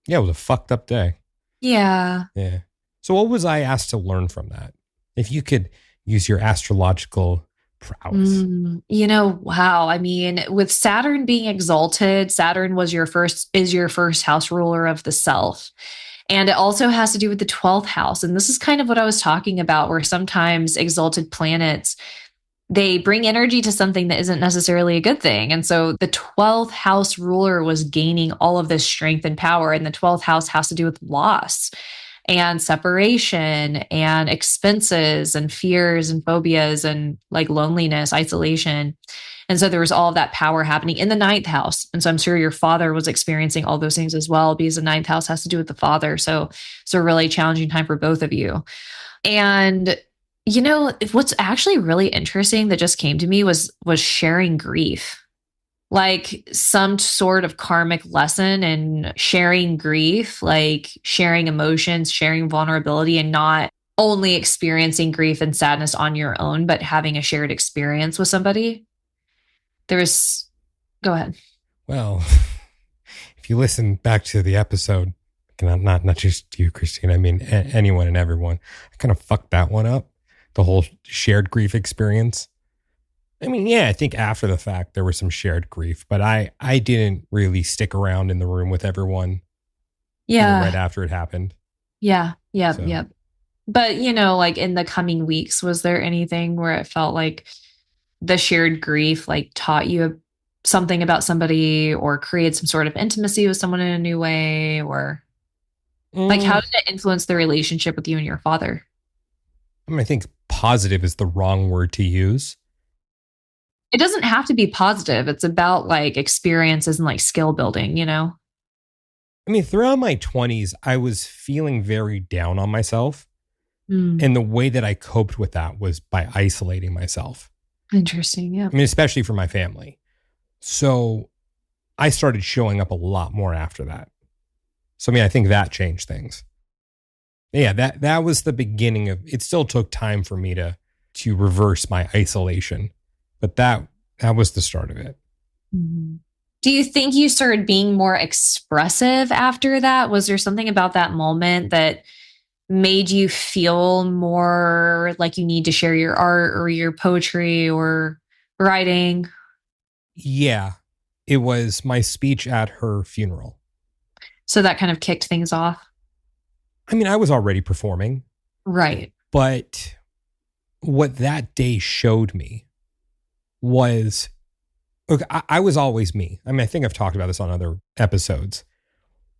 Yeah, it was a fucked up day. Yeah. Yeah. So what was I asked to learn from that? If you could use your astrological prowess. Wow. I mean, with Saturn being exalted, Saturn is your first house ruler of the self. And it also has to do with the 12th house. And this is kind of what I was talking about, where sometimes exalted planets, they bring energy to something that isn't necessarily a good thing. And so the 12th house ruler was gaining all of this strength and power. And the 12th house has to do with loss and separation and expenses and fears and phobias and like loneliness, isolation. And so there was all of that power happening in the ninth house. And so I'm sure your father was experiencing all those things as well, because the ninth house has to do with the father. So it's a really challenging time for both of you. And what's actually really interesting that just came to me was sharing grief, like some sort of karmic lesson and sharing grief, like sharing emotions, sharing vulnerability, and not only experiencing grief and sadness on your own, but having a shared experience with somebody. Go ahead. Well, if you listen back to the episode, not just you, Christine, I mean, anyone and everyone, I kind of fucked that one up. The whole shared grief experience. I mean, yeah, I think after the fact, there was some shared grief, but I didn't really stick around in the room with everyone. Yeah. Right after it happened. Yeah. Yep. So. Yep. But, like in the coming weeks, was there anything where it felt like the shared grief, like taught you something about somebody or create some sort of intimacy with someone in a new way? Or like, how did it influence the relationship with you and your father? I think positive is the wrong word to use. It doesn't have to be positive. It's about like experiences and like skill building, I mean, throughout my 20s, I was feeling very down on myself. And the way that I coped with that was by isolating myself. Interesting. Yeah. I mean, especially for my family. So I started showing up a lot more after that. So, I mean, I think that changed things. Yeah, that was the beginning of it. Still took time for me to reverse my isolation, but that was the start of it. Mm-hmm. Do you think you started being more expressive after that? Was there something about that moment that made you feel more like you need to share your art or your poetry or writing? Yeah, it was my speech at her funeral. So that kind of kicked things off? I mean, I was already performing. Right. But what that day showed me was, look, I was always me. I mean, I think I've talked about this on other episodes.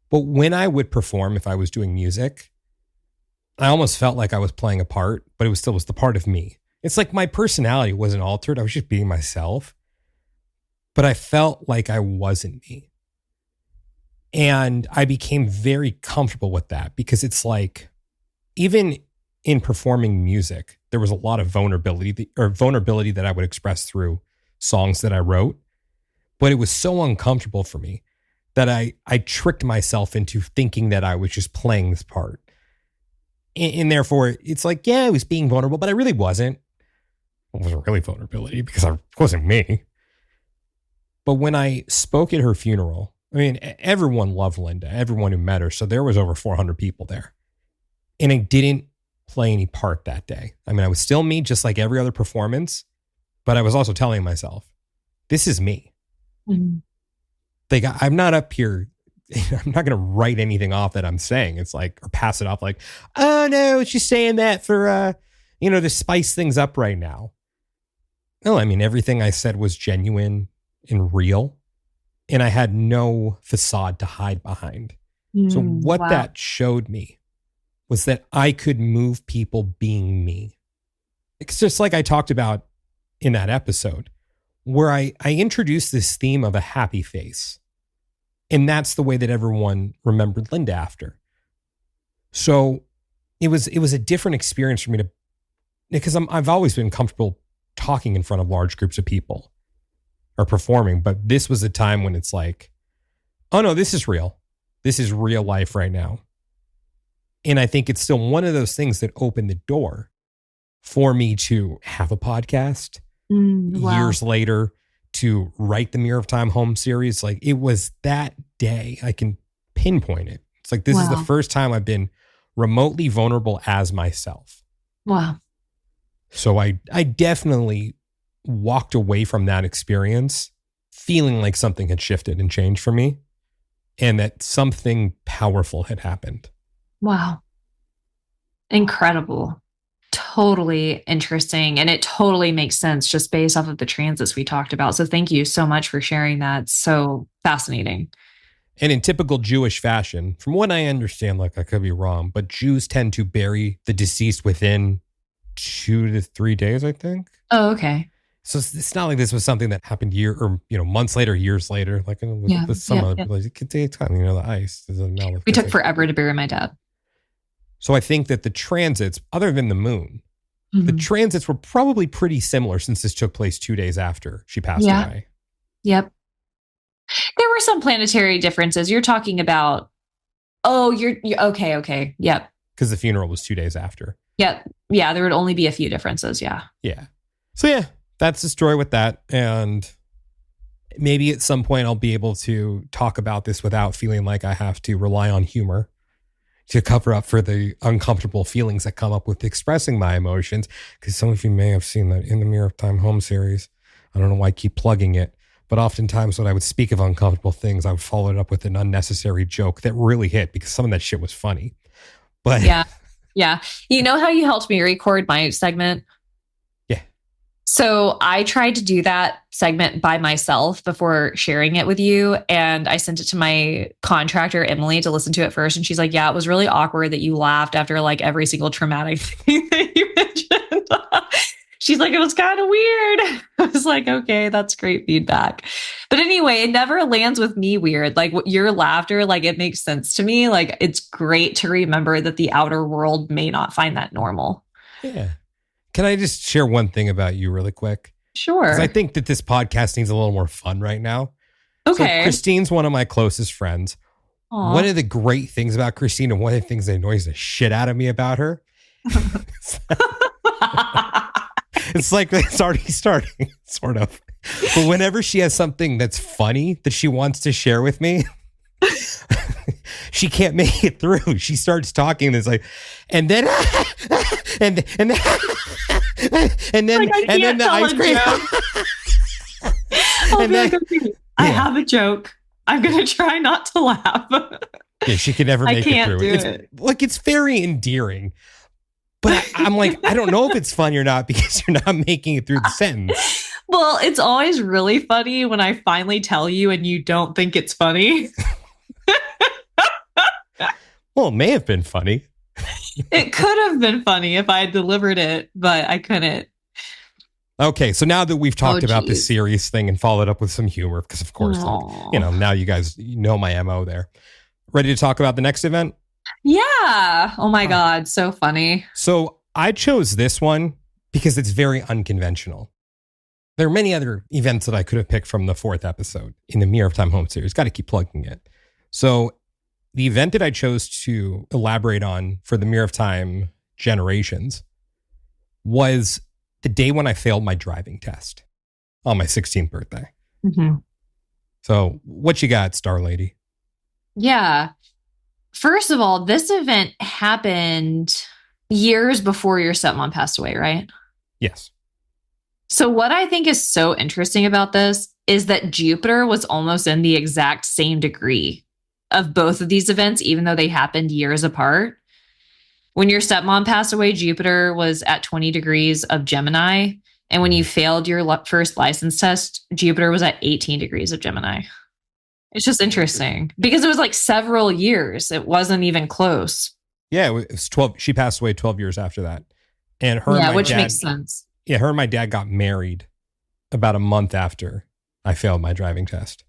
But when I would perform, if I was doing music, I almost felt like I was playing a part, but it was the part of me. It's like my personality wasn't altered. I was just being myself. But I felt like I wasn't me. And I became very comfortable with that because it's like, even in performing music, there was a lot of vulnerability that I would express through songs that I wrote. But it was so uncomfortable for me that I tricked myself into thinking that I was just playing this part. And therefore, it's like, yeah, I was being vulnerable, but I really wasn't. It wasn't really vulnerability because I wasn't me. But when I spoke at her funeral, I mean, everyone loved Linda, everyone who met her. So there was over 400 people there. And I didn't play any part that day. I mean, I was still me, just like every other performance. But I was also telling myself, this is me. Mm-hmm. Like, I'm not up here I'm not going to write anything off that I'm saying. It's like, or pass it off like, oh no, she's saying that for, to spice things up right now. No, I mean, everything I said was genuine and real. And I had no facade to hide behind. So what that showed me was that I could move people being me. It's just like I talked about in that episode where I introduced this theme of a happy face. And that's the way that everyone remembered Linda after. So it was a different experience for me because I've always been comfortable talking in front of large groups of people or performing. But this was a time when it's like, oh no, this is real. This is real life right now. And I think it's still one of those things that opened the door for me to have a podcast years later, to write the Mirror of Time home series. Like it was that day. I can pinpoint it. It's like, this is the first time I've been remotely vulnerable as myself. Wow. So I definitely walked away from that experience feeling like something had shifted and changed for me and that something powerful had happened. Wow. Incredible. Totally interesting. And it totally makes sense just based off of the transits we talked about. So thank you so much for sharing that. So fascinating. And in typical Jewish fashion, from what I understand, like I could be wrong, but Jews tend to bury the deceased within 2 to 3 days, I think. Oh, okay. So it's not like this was something that happened months later, years later. Like with some other people, it could take time. The ice doesn't melt. We took forever to bury my dad. So I think that the transits, other than the moon, the transits were probably pretty similar since this took place 2 days after she passed away. Yep. There were some planetary differences. You're talking about, you're okay. Yep. Because the funeral was 2 days after. Yep. Yeah, there would only be a few differences. Yeah. Yeah. So yeah, that's the story with that. And maybe at some point I'll be able to talk about this without feeling like I have to rely on humor to cover up for the uncomfortable feelings that come up with expressing my emotions. Because some of you may have seen that in the Mirror of Time home series. I don't know why I keep plugging it, but oftentimes when I would speak of uncomfortable things, I would follow it up with an unnecessary joke that really hit because some of that shit was funny. But yeah. You know how you helped me record my segment? Yeah. So I tried to do that segment by myself before sharing it with you. And I sent it to my contractor, Emily, to listen to it first. And she's like, yeah, it was really awkward that you laughed after like every single traumatic thing that you mentioned. She's like, it was kind of weird. I was like, okay, that's great feedback. But anyway, it never lands with me weird. Like your laughter, like it makes sense to me. Like it's great to remember that the outer world may not find that normal. Yeah. Can I just share one thing about you really quick? Sure. Because I think that this podcast needs a little more fun right now. Okay. So Christine's one of my closest friends. Aww. One of the great things about Christine and one of the things that annoys the shit out of me about her. It's like it's already starting, sort of. But whenever she has something that's funny that she wants to share with me, she can't make it through. She starts talking and it's like, and then and then the ice cream. I have a joke. I'm gonna try not to laugh. Yeah, she can never make it through. It's very endearing. But I'm like, I don't know if it's funny or not because you're not making it through the sentence. Well, it's always really funny when I finally tell you and you don't think it's funny. Well, it may have been funny. It could have been funny if I had delivered it, but I couldn't. Okay, so now that we've talked about this serious thing and followed up with some humor, because of course, now you guys know my MO there. Ready to talk about the next event? Yeah. Oh my God. So funny. So I chose this one because it's very unconventional. There are many other events that I could have picked from the 4th episode in the Mirror of Time home series. Got to keep plugging it. So the event that I chose to elaborate on for the Mirror of Time generations was the day when I failed my driving test on my 16th birthday. Mm-hmm. So what you got, Star Lady? Yeah. First of all, this event happened years before your stepmom passed away, right? Yes. So what I think is so interesting about this is that Jupiter was almost in the exact same degree of both of these events, even though they happened years apart. When your stepmom passed away, Jupiter was at 20 degrees of Gemini. And when you failed your first license test, Jupiter was at 18 degrees of Gemini. It's just interesting because it was like several years. It wasn't even close. Yeah, it was 12. She passed away 12 years after that. And her and my which dad, makes sense. Yeah, her and my dad got married about a month after I failed my driving test.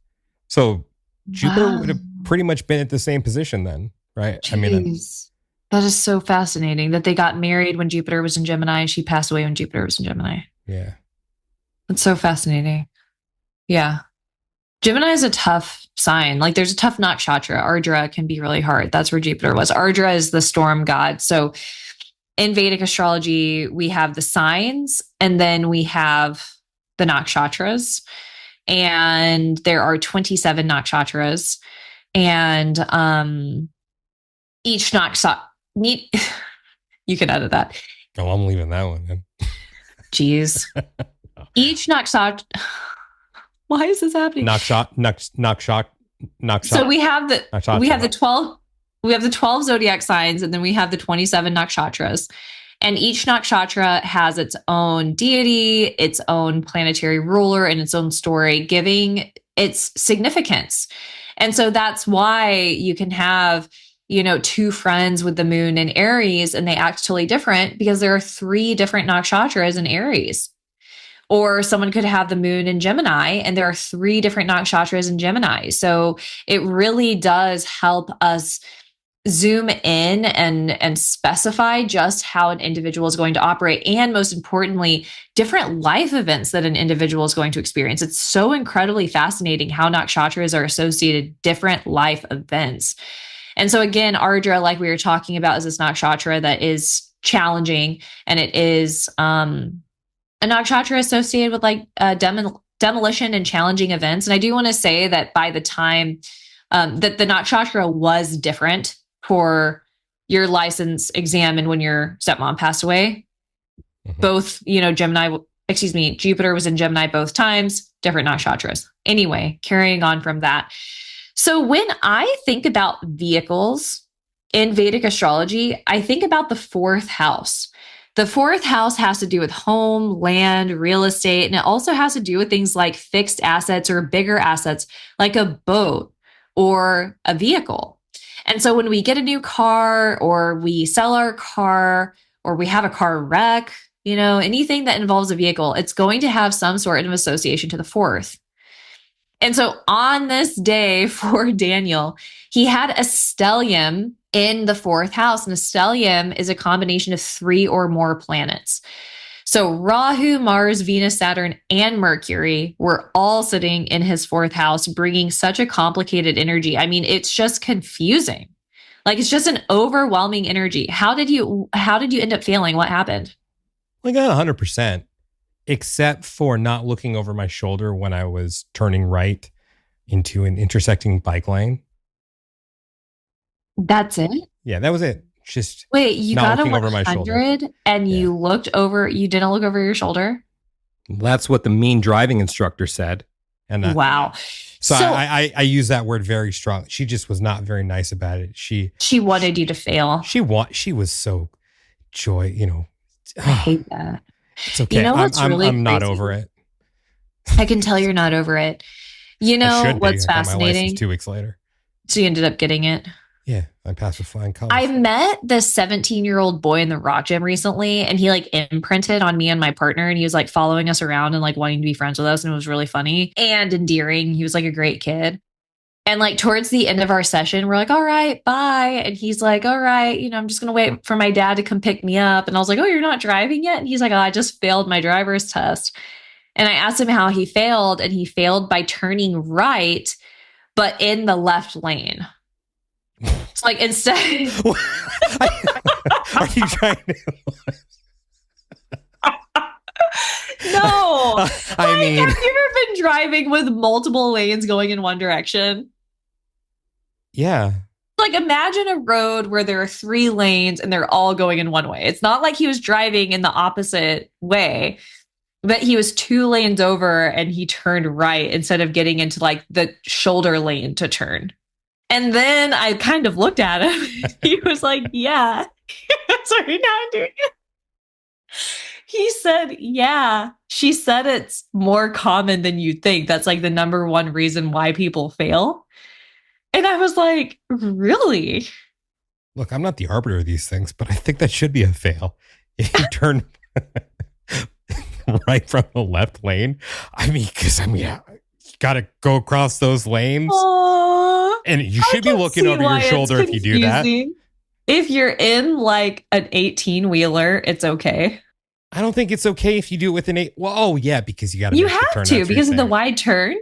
So Jupiter would have pretty much been at the same position then, right? Jeez. I mean, that is so fascinating that they got married when Jupiter was in Gemini. She passed away when Jupiter was in Gemini. Yeah. It's so fascinating. Yeah. Gemini is a tough sign. Like there's a tough nakshatra. Ardra can be really hard. That's where Jupiter was. Ardra is the storm god. So in Vedic astrology, we have the signs and then we have the nakshatras. And there are 27 nakshatras. And each nakshatra, you can edit that. Oh, I'm leaving that one. Then. Jeez. Each nakshatra. Why is this happening? Nakshatra. So we have the 12 zodiac signs, and then we have the 27 nakshatras. And each nakshatra has its own deity, its own planetary ruler, and its own story, giving its significance. And so that's why you can have, two friends with the moon in Aries, and they act totally different because there are 3 different nakshatras in Aries. Or someone could have the moon in Gemini, and there are 3 different nakshatras in Gemini. So it really does help us zoom in and specify just how an individual is going to operate. And most importantly, different life events that an individual is going to experience. It's so incredibly fascinating how nakshatras are associated different life events. And so again, Ardra, like we were talking about, is this nakshatra that is challenging, and it is a nakshatra associated with like demolition and challenging events. And I do want to say that by the time that the nakshatra was different for your license exam and when your stepmom passed away, both, Jupiter was in Gemini both times, different nakshatras. Anyway, carrying on from that. So when I think about vehicles in Vedic astrology, I think about the 4th house. The 4th house has to do with home, land, real estate, and it also has to do with things like fixed assets or bigger assets like a boat or a vehicle. And so when we get a new car or we sell our car or we have a car wreck, anything that involves a vehicle, it's going to have some sort of association to the 4th. And so on this day for Daniel, he had a stellium in the 4th house. And a stellium is a combination of 3 or more planets. So Rahu, Mars, Venus, Saturn, and Mercury were all sitting in his 4th house, bringing such a complicated energy. I mean, it's just confusing. Like it's just an overwhelming energy. How did you end up failing? What happened? I got 100%, except for not looking over my shoulder when I was turning right into an intersecting bike lane. That's it? Yeah, that was it. Just wait, you got a 100 over my shoulder. And you didn't look over your shoulder? That's what the mean driving instructor said. And wow. So I use that word very strong. She just was not very nice about it. She wanted you to fail. She was so I hate that. It's okay. I'm not over it. I can tell you're not over it. What's fascinating? 2 weeks later. So you ended up getting it? Yeah, I passed with flying colors. I met this 17-year-old boy in the rock gym recently, and he like imprinted on me and my partner, and he was like following us around and like wanting to be friends with us, and it was really funny and endearing. He was like a great kid. And like towards the end of our session, we're like, all right, bye. And he's like, all right, I'm just going to wait for my dad to come pick me up. And I was like, oh, you're not driving yet? And he's like, oh, I just failed my driver's test. And I asked him how he failed, and he failed by turning right, but in the left lane. It's like instead. Are you trying to? No. I mean, have you ever been driving with multiple lanes going in one direction? Yeah. Like imagine a road where there are 3 lanes and they're all going in one way. It's not like he was driving in the opposite way, but he was 2 lanes over and he turned right instead of getting into like the shoulder lane to turn. And then I kind of looked at him. He was like, yeah. Sorry, now I'm doing it. He said, yeah. She said it's more common than you think. That's like the number one reason why people fail. And I was like, really? Look, I'm not the arbiter of these things, but I think that should be a fail. If you turn right from the left lane, you got to go across those lanes. Aww, and you should be looking over your shoulder if you do that. If you're in like an 18-wheeler, it's okay. I don't think it's okay if you do it with an 8. Well, oh yeah, because you got to. You have to because of the wide turn.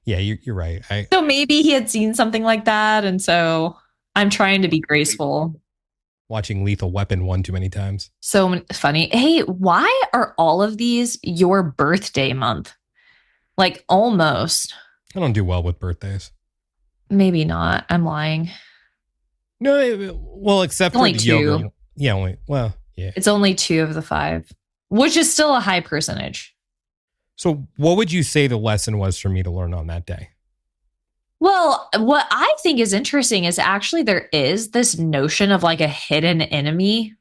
Yeah, you're right. So maybe he had seen something like that, and so I'm trying to be graceful. Watching Lethal Weapon one too many times. So funny. Hey, why are all of these your birthday month? Like almost. I don't do well with birthdays. Maybe not. I'm lying. No, well, except for the yoga. Yeah, yeah. It's only 2 of the 5, which is still a high percentage. So what would you say the lesson was for me to learn on that day? Well, what I think is interesting is actually there is this notion of like a hidden enemy.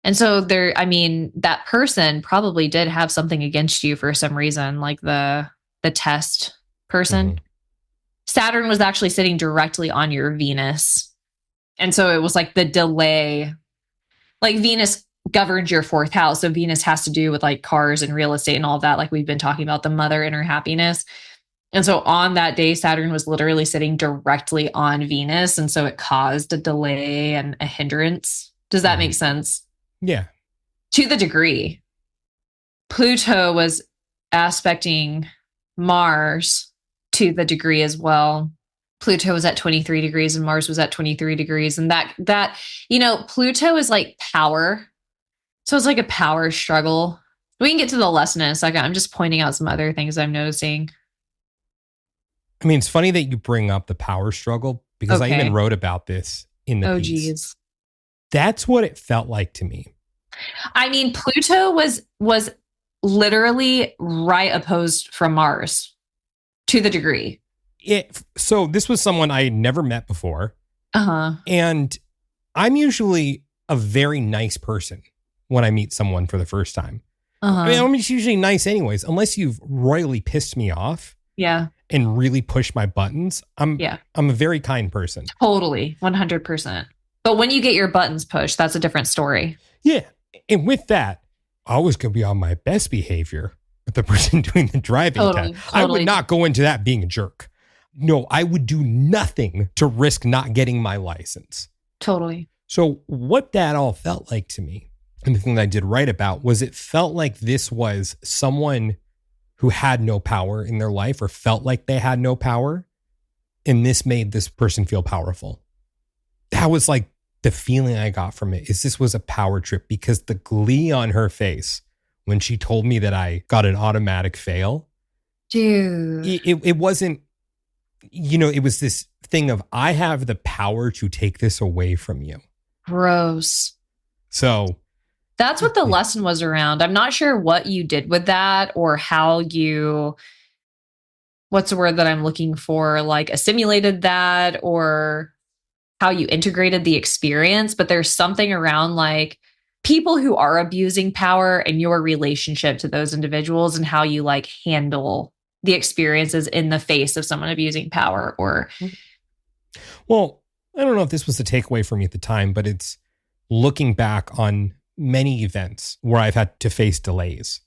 And so that person probably did have something against you for some reason, like the test person. Mm-hmm. Saturn was actually sitting directly on your Venus. And so it was like the delay. Like Venus governs your 4th house. So Venus has to do with like cars and real estate and all that. Like we've been talking about the mother and her happiness. And so on that day, Saturn was literally sitting directly on Venus. And so it caused a delay and a hindrance. Does that make sense? Yeah. To the degree. Pluto was aspecting Mars to the degree as well. Pluto was at 23 degrees and Mars was at 23 degrees. And that Pluto is like power. So it's like a power struggle. We can get to the lesson in a second. I'm just pointing out some other things I'm noticing. I mean, it's funny that you bring up the power struggle because I even wrote about this in the piece. Geez. That's what it felt like to me. I mean, Pluto was literally right opposed from Mars to the degree. So this was someone I had never met before. Uh-huh. And I'm usually a very nice person when I meet someone for the first time. Uh-huh. I mean, I'm just usually nice anyways, unless you've royally pissed me off. Yeah. And really pushed my buttons. I'm a very kind person. Totally. 100%. But when you get your buttons pushed, that's a different story. Yeah. And with that, I was going to be on my best behavior with the person doing the driving test. I would not go into that being a jerk. No, I would do nothing to risk not getting my license. Totally. So what that all felt like to me, and the thing that I did write about, was it felt like this was someone who had no power in their life or felt like they had no power. And this made this person feel powerful. That was like the feeling I got from it, is this was a power trip, because the glee on her face when she told me that I got an automatic fail. Dude. It wasn't, it was this thing of, I have the power to take this away from you. Gross. So that's what the lesson was around. I'm not sure what you did with that or how you, what's the word that I'm looking for? Like assimilated that or how you integrated the experience. But there's something around like people who are abusing power and your relationship to those individuals and how you like handle the experiences in the face of someone abusing power or. Well, I don't know if this was the takeaway for me at the time, but it's looking back on many events where I've had to face delays.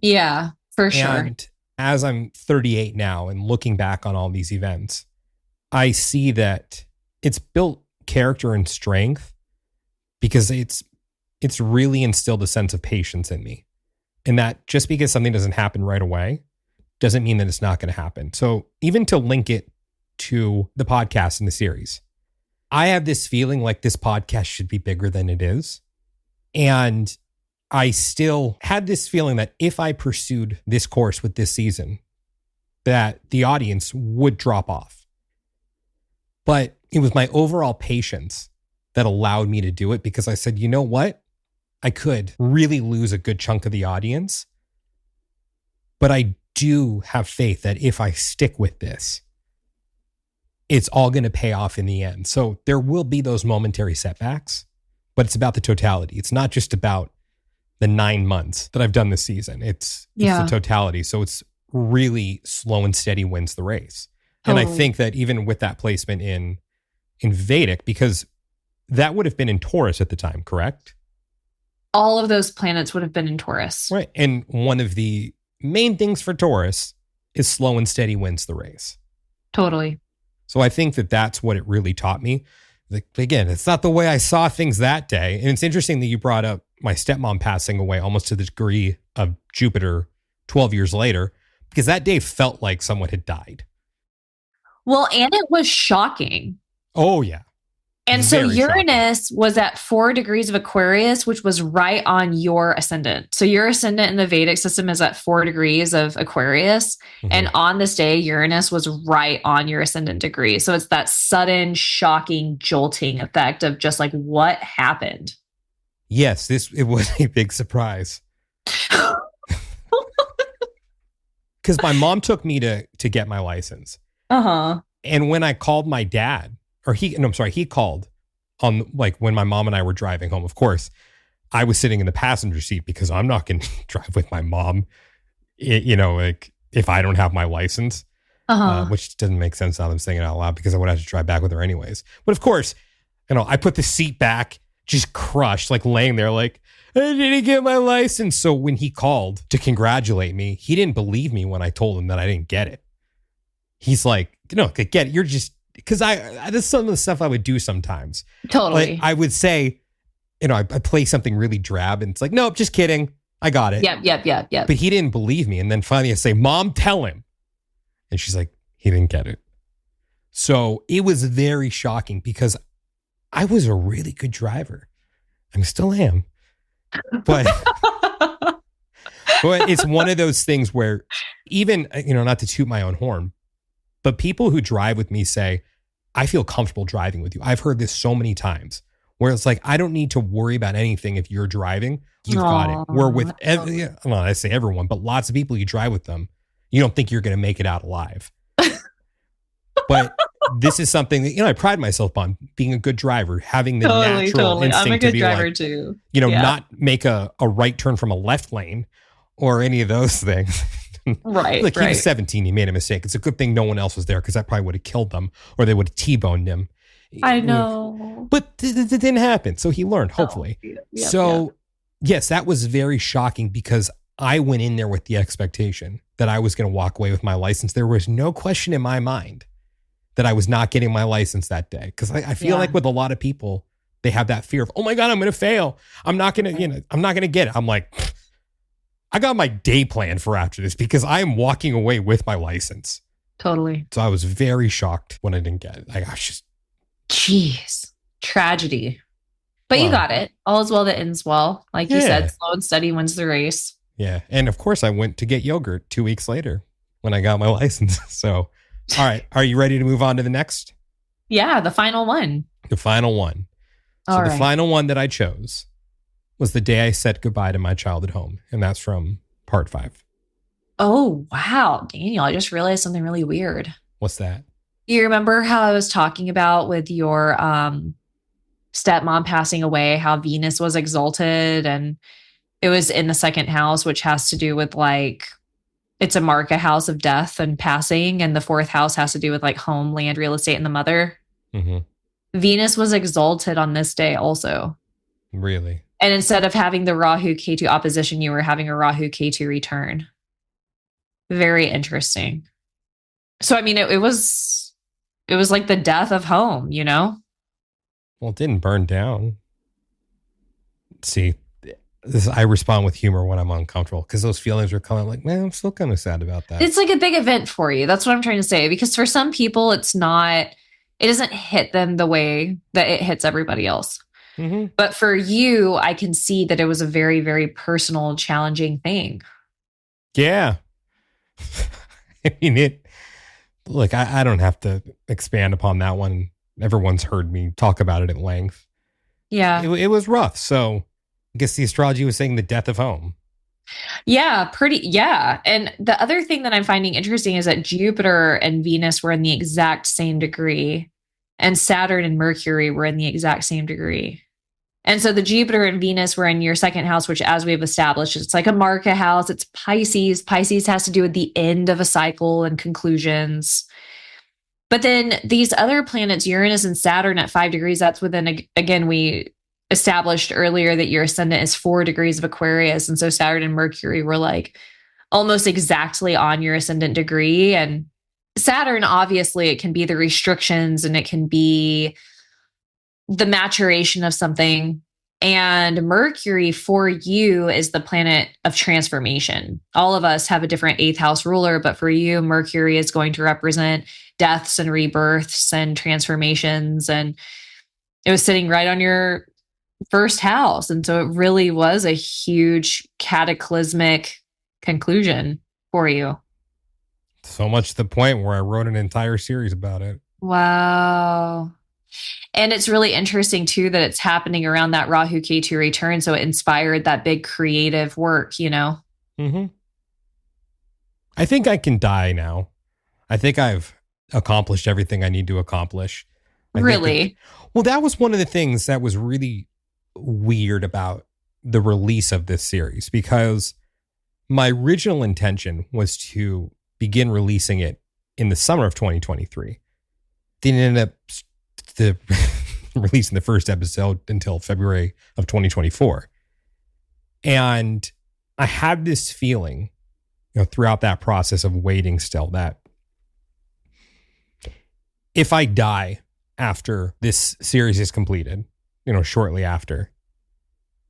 Yeah, for sure. And as I'm 38 now and looking back on all these events, I see that it's built character and strength because it's really instilled a sense of patience in me. And that just because something doesn't happen right away doesn't mean that it's not going to happen. So even to link it to the podcast in the series, I have this feeling like this podcast should be bigger than it is. And I still had this feeling that if I pursued this course with this season, that the audience would drop off. But it was my overall patience that allowed me to do it, because I said, you know what? I could really lose a good chunk of the audience, but I do have faith that if I stick with this, it's all going to pay off in the end. So there will be those momentary setbacks, but it's about the totality. It's not just about the 9 months that I've done this season. It's the totality. So it's really slow and steady wins the race. And I think that even with that placement in Vedic, because that would have been in Taurus at the time, correct? All of those planets would have been in Taurus. Right. And one of the main things for Taurus is slow and steady wins the race. Totally. So I think that that's what it really taught me. Like, again, it's not the way I saw things that day. And it's interesting that you brought up my stepmom passing away almost to the degree of Jupiter 12 years later, because that day felt like someone had died. Well, and it was shocking. Oh, yeah. And Very so Uranus was at 4 degrees of Aquarius, which was right on your ascendant. So your ascendant in the Vedic system is at 4 degrees of Aquarius. Mm-hmm. And on this day, Uranus was right on your ascendant degree. So it's that sudden, shocking, jolting effect of just like, what happened? Yes, it was a big surprise. Because my mom took me to get my license. Uh-huh. And when I called my dad, he called on like when my mom and I were driving home. Of course, I was sitting in the passenger seat because I'm not going to drive with my mom, like if I don't have my license, which doesn't make sense now that I'm saying it out loud because I would have to drive back with her anyways. But of course, I put the seat back, just crushed, like laying there like, I didn't get my license. So when he called to congratulate me, he didn't believe me when I told him that I didn't get it. He's like, no, get it. You're just, because that's some of the stuff I would do sometimes. Totally. Like I would say, I play something really drab and it's like, nope, just kidding. I got it. Yep. But he didn't believe me. And then finally I say, Mom, tell him. And she's like, he didn't get it. So it was very shocking because I was a really good driver. I still am. But, but it's one of those things where even, not to toot my own horn, but people who drive with me say, I feel comfortable driving with you. I've heard this so many times where it's like, I don't need to worry about anything if you're driving. You've got it. We're with, I say everyone, but lots of people you drive with them. You don't think you're going to make it out alive. But this is something that, I pride myself on being a good driver, having the natural instinct I'm a good to be driver like, too. Not make a right turn from a left lane or any of those things. Right. Like he was 17, he made a mistake. It's a good thing no one else was there because that probably would have killed them or they would have T-boned him. I know. But it didn't happen. So he learned, hopefully. Yes, that was very shocking because I went in there with the expectation that I was going to walk away with my license. There was no question in my mind that I was not getting my license that day. Because I feel like with a lot of people, they have that fear of, oh my God, I'm going to fail. I'm not going to, I'm not going to get it. I'm like, I got my day plan for after this because I am walking away with my license. Totally. So I was very shocked when I didn't get it. I was just, jeez, tragedy. But you got it. All is well that ends well. Like you said, slow and steady wins the race. Yeah. And of course I went to get yogurt 2 weeks later when I got my license. So, all right. Are you ready to move on to the next? Yeah. The final one. The final one. So the final one that I chose was the day I said goodbye to my childhood home. And that's from part 5. Oh, wow. Daniel, I just realized something really weird. What's that? You remember how I was talking about with your stepmom passing away, how Venus was exalted and it was in the 2nd house, which has to do with like, it's a mark, a house of death and passing. And the 4th house has to do with like home, land, real estate, and the mother. Mm-hmm. Venus was exalted on this day also. Really? And instead of having the Rahu Ketu opposition, you were having a Rahu Ketu return. Very interesting. So, I mean, it was like the death of home, Well, it didn't burn down. See, I respond with humor when I'm uncomfortable because those feelings are coming. Like, man, I'm still kind of sad about that. It's like a big event for you. That's what I'm trying to say. Because for some people, it doesn't hit them the way that it hits everybody else. Mm-hmm. But for you, I can see that it was a very, very personal, challenging thing. Yeah. I mean, look, I don't have to expand upon that one. Everyone's heard me talk about it at length. Yeah. It was rough. So I guess the astrology was saying the death of home. Yeah, pretty. Yeah. And the other thing that I'm finding interesting is that Jupiter and Venus were in the exact same degree, and Saturn and Mercury were in the exact same degree. And so the Jupiter and Venus were in your second house, which, as we've established, it's like a Marca house. It's Pisces. Pisces has to do with the end of a cycle and conclusions. But then these other planets, Uranus and Saturn at 5 degrees, that's within, again, we established earlier that your ascendant is 4 degrees of Aquarius. And so Saturn and Mercury were like almost exactly on your ascendant degree. And Saturn, obviously, it can be the restrictions and it can be the maturation of something. And Mercury for you is the planet of transformation. All of us have a different eighth house ruler, but for you, Mercury is going to represent deaths and rebirths and transformations. And it was sitting right on your first house. And so it really was a huge cataclysmic conclusion for you. So much to the point where I wrote an entire series about it. Wow. And it's really interesting too that it's happening around that Rahu Ketu return. So it inspired that big creative work, you know? Mm-hmm. I think I can die now. I think I've accomplished everything I need to accomplish. Really? Well, that was one of the things that was really weird about the release of this series, because my original intention was to begin releasing it in the summer of 2023. Didn't end up releasing the first episode until February of 2024. And I had this feeling, throughout that process of waiting still, that if I die after this series is completed, shortly after,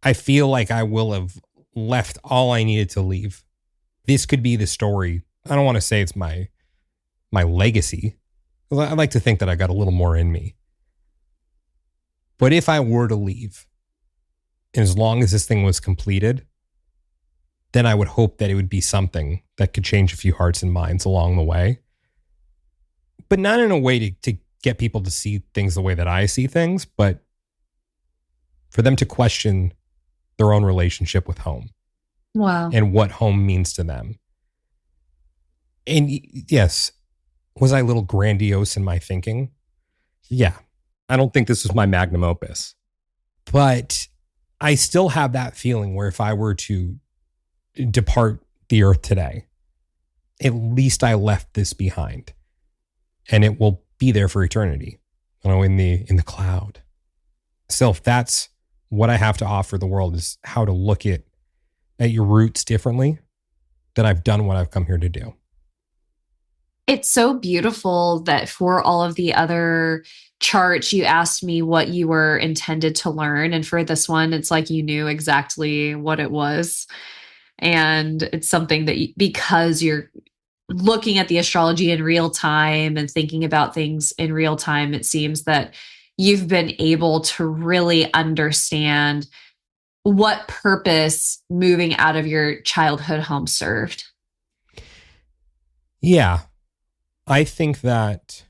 I feel like I will have left all I needed to leave. This could be the story. I don't want to say it's my legacy. I like to think that I got a little more in me. But if I were to leave, and as long as this thing was completed, then I would hope that it would be something that could change a few hearts and minds along the way. But not in a way to get people to see things the way that I see things, but for them to question their own relationship with home. Wow. And what home means to them. And yes, was I a little grandiose in my thinking? Yeah. I don't think this was my magnum opus. But I still have that feeling where if I were to depart the earth today, at least I left this behind. And it will be there for eternity, in the cloud. So if that's what I have to offer the world, is how to look at your roots differently, then I've done what I've come here to do. It's so beautiful that for all of the other charts, you asked me what you were intended to learn. And for this one, it's like you knew exactly what it was. And it's something that because you're looking at the astrology in real time and thinking about things in real time, it seems that you've been able to really understand what purpose moving out of your childhood home served. Yeah. I think that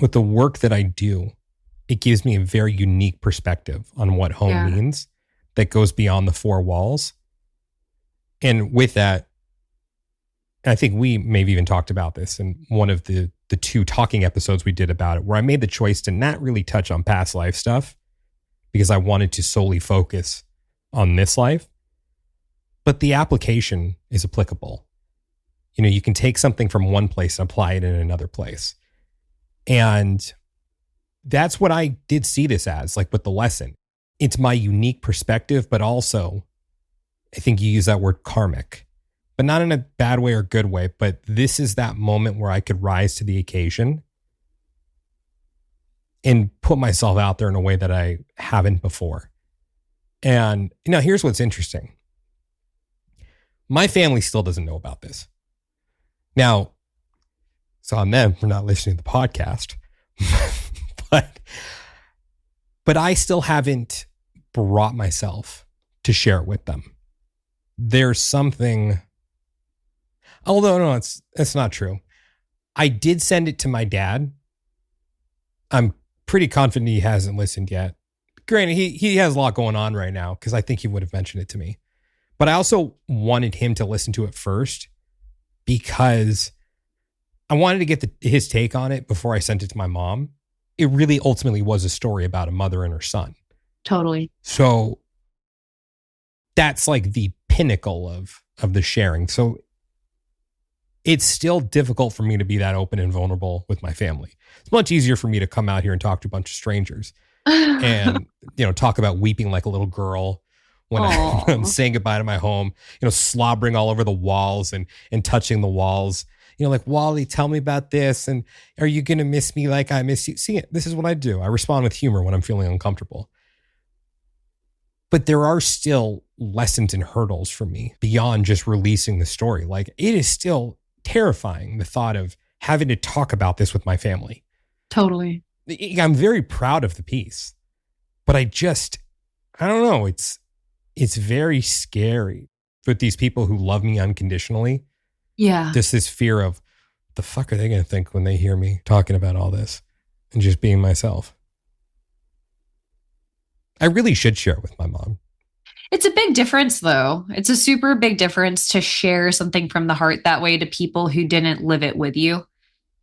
with the work that I do, it gives me a very unique perspective on what home means that goes beyond the four walls. And with that, I think we maybe even talked about this in one of the two talking episodes we did about it, where I made the choice to not really touch on past life stuff because I wanted to solely focus on this life. But the application is applicable. You can take something from one place and apply it in another place. And that's what I did see this as, like with the lesson. It's my unique perspective, but also, I think you use that word karmic, but not in a bad way or good way. But this is that moment where I could rise to the occasion and put myself out there in a way that I haven't before. And here's what's interesting. My family still doesn't know about this. Now, it's on them for not listening to the podcast, but I still haven't brought myself to share it with them. There's something, although no, it's not true. I did send it to my dad. I'm pretty confident he hasn't listened yet. Granted, he has a lot going on right now because I think he would have mentioned it to me. But I also wanted him to listen to it first because I wanted to get his take on it before I sent it to my mom. It really ultimately was a story about a mother and her son. Totally. So that's like the pinnacle of the sharing. So it's still difficult for me to be that open and vulnerable with my family. It's much easier for me to come out here and talk to a bunch of strangers and, talk about weeping like a little girl when I'm saying goodbye to my home, slobbering all over the walls and touching the walls, like, Wally, tell me about this. And are you going to miss me like I miss you? See, this is what I do. I respond with humor when I'm feeling uncomfortable. But there are still lessons and hurdles for me beyond just releasing the story. Like, it is still terrifying, the thought of having to talk about this with my family. Totally. I'm very proud of the piece, but I don't know. It's very scary with these people who love me unconditionally. Yeah. Just this fear of, the fuck are they going to think when they hear me talking about all this and just being myself? I really should share it with my mom. It's a big difference, though. It's a super big difference to share something from the heart that way to people who didn't live it with you.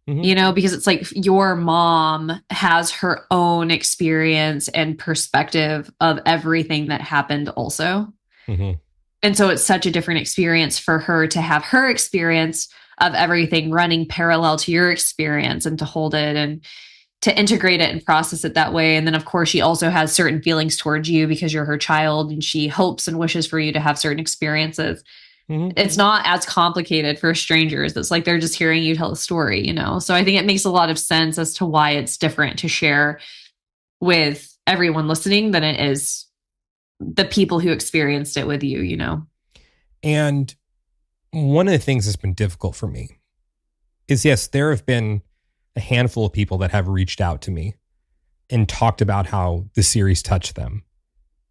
Mm-hmm. Because it's like your mom has her own experience and perspective of everything that happened also. Mm-hmm. And so it's such a different experience for her to have her experience of everything running parallel to your experience and to hold it and to integrate it and process it that way. And then, of course, she also has certain feelings towards you because you're her child and she hopes and wishes for you to have certain experiences. Mm-hmm. It's not as complicated for strangers. It's like they're just hearing you tell a story, So I think it makes a lot of sense as to why it's different to share with everyone listening than it is the people who experienced it with you, And one of the things that's been difficult for me is, yes, there have been a handful of people that have reached out to me and talked about how the series touched them.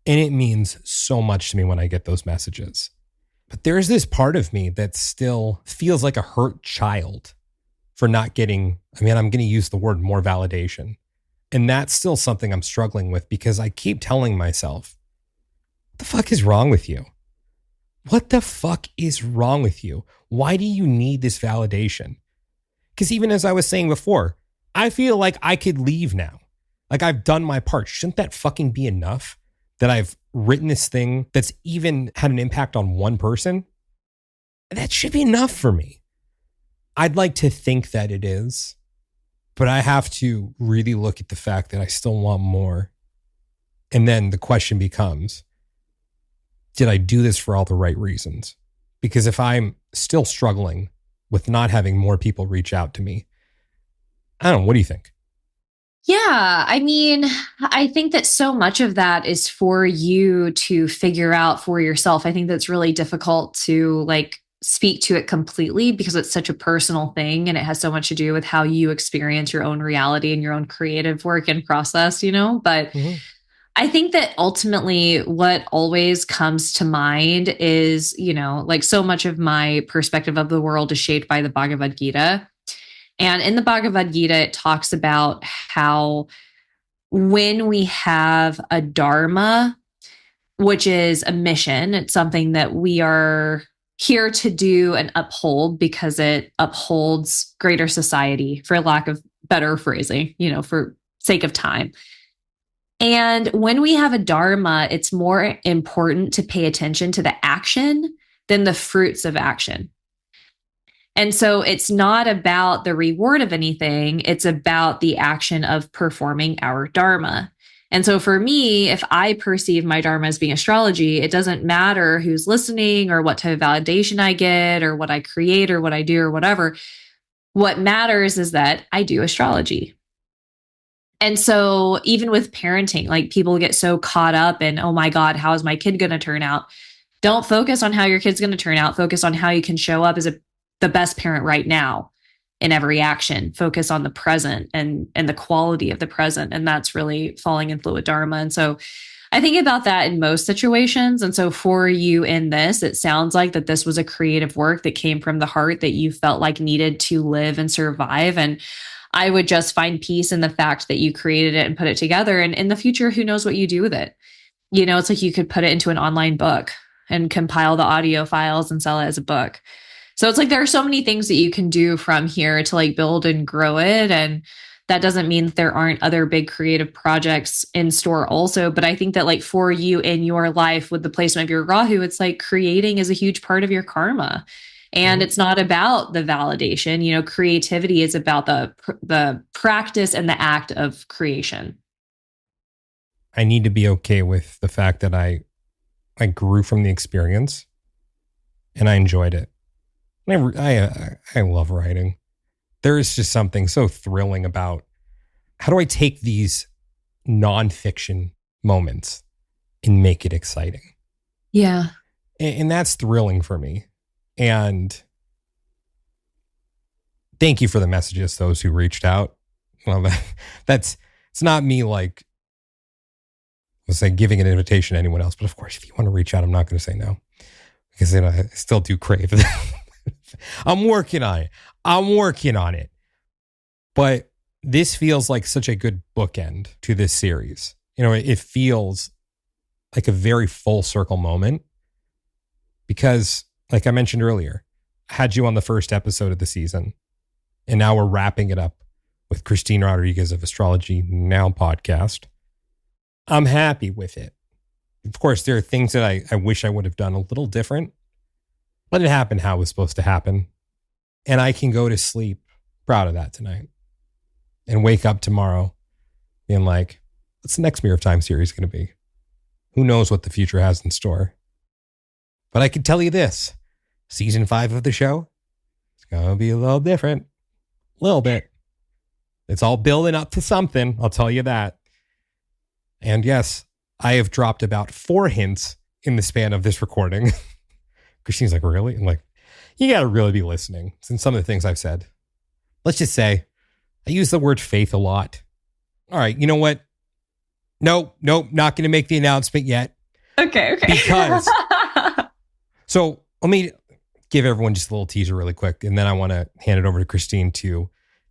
And it means so much to me when I get those messages. But there's this part of me that still feels like a hurt child for not getting, I'm going to use the word more validation. And that's still something I'm struggling with because I keep telling myself, what the fuck is wrong with you? What the fuck is wrong with you? Why do you need this validation? Because even as I was saying before, I feel like I could leave now. Like, I've done my part. Shouldn't that fucking be enough that I've written this thing that's even had an impact on one person? That should be enough for me. I'd like to think that it is, but I have to really look at the fact that I still want more. And then the question becomes, did I do this for all the right reasons? Because if I'm still struggling with not having more people reach out to me, I don't know. What do you think? Yeah, I think that so much of that is for you to figure out for yourself. I think that's really difficult to speak to it completely because it's such a personal thing and it has so much to do with how you experience your own reality and your own creative work and process, But mm-hmm. I think that ultimately what always comes to mind is, so much of my perspective of the world is shaped by the Bhagavad Gita. And in the Bhagavad Gita, it talks about how when we have a dharma, which is a mission, it's something that we are here to do and uphold because it upholds greater society, for lack of better phrasing, for sake of time. And when we have a dharma, it's more important to pay attention to the action than the fruits of action. And so it's not about the reward of anything. It's about the action of performing our dharma. And so for me, if I perceive my dharma as being astrology, it doesn't matter who's listening or what type of validation I get or what I create or what I do or whatever. What matters is that I do astrology. And so even with parenting, people get so caught up in, oh my God, how is my kid going to turn out? Don't focus on how your kid's going to turn out. Focus on how you can show up as the best parent right now in every action. Focus on the present and the quality of the present. And that's really falling in fluid dharma. And so I think about that in most situations. And so for you in this, it sounds like that this was a creative work that came from the heart that you felt like needed to live and survive. And I would just find peace in the fact that you created it and put it together. And in the future, who knows what you do with it? It's like you could put it into an online book and compile the audio files and sell it as a book. So it's like there are so many things that you can do from here to like build and grow it. And that doesn't mean that there aren't other big creative projects in store also. But I think that like for you in your life with the placement of your Rahu, it's like creating is a huge part of your karma. And it's not about the validation. You know, creativity is about the practice and the act of creation. I need to be okay with the fact that I grew from the experience and I enjoyed it. I love writing. There is just something so thrilling about how do I take these nonfiction moments and make it exciting? Yeah. And that's thrilling for me. And thank you for the messages, those who reached out. Well, it's not me like, let's say, giving an invitation to anyone else. But of course, if you want to reach out, I'm not going to say no. Because I still do crave it. I'm working on it. But this feels like such a good bookend to this series. You know, it feels like a very full circle moment because, like I mentioned earlier, I had you on the first episode of the season, and now we're wrapping it up with Christine Rodriguez of Astrology Now podcast. I'm happy with it. Of course, there are things that I wish I would have done a little different, but it happened how it was supposed to happen. And I can go to sleep proud of that tonight and wake up tomorrow being like, what's the next Mirror of Time series going to be? Who knows what the future has in store? But I can tell you this, season 5 of the show, it's going to be a little different. A little bit. It's all building up to something, I'll tell you that. And yes, I have dropped about 4 hints in the span of this recording. Christine's like, really? I'm like, you got to really be listening. Since some of the things I've said. Let's just say, I use the word faith a lot. All right, you know what? Nope, not going to make the announcement yet. Okay. Because, so let me give everyone just a little teaser really quick. And then I want to hand it over to Christine to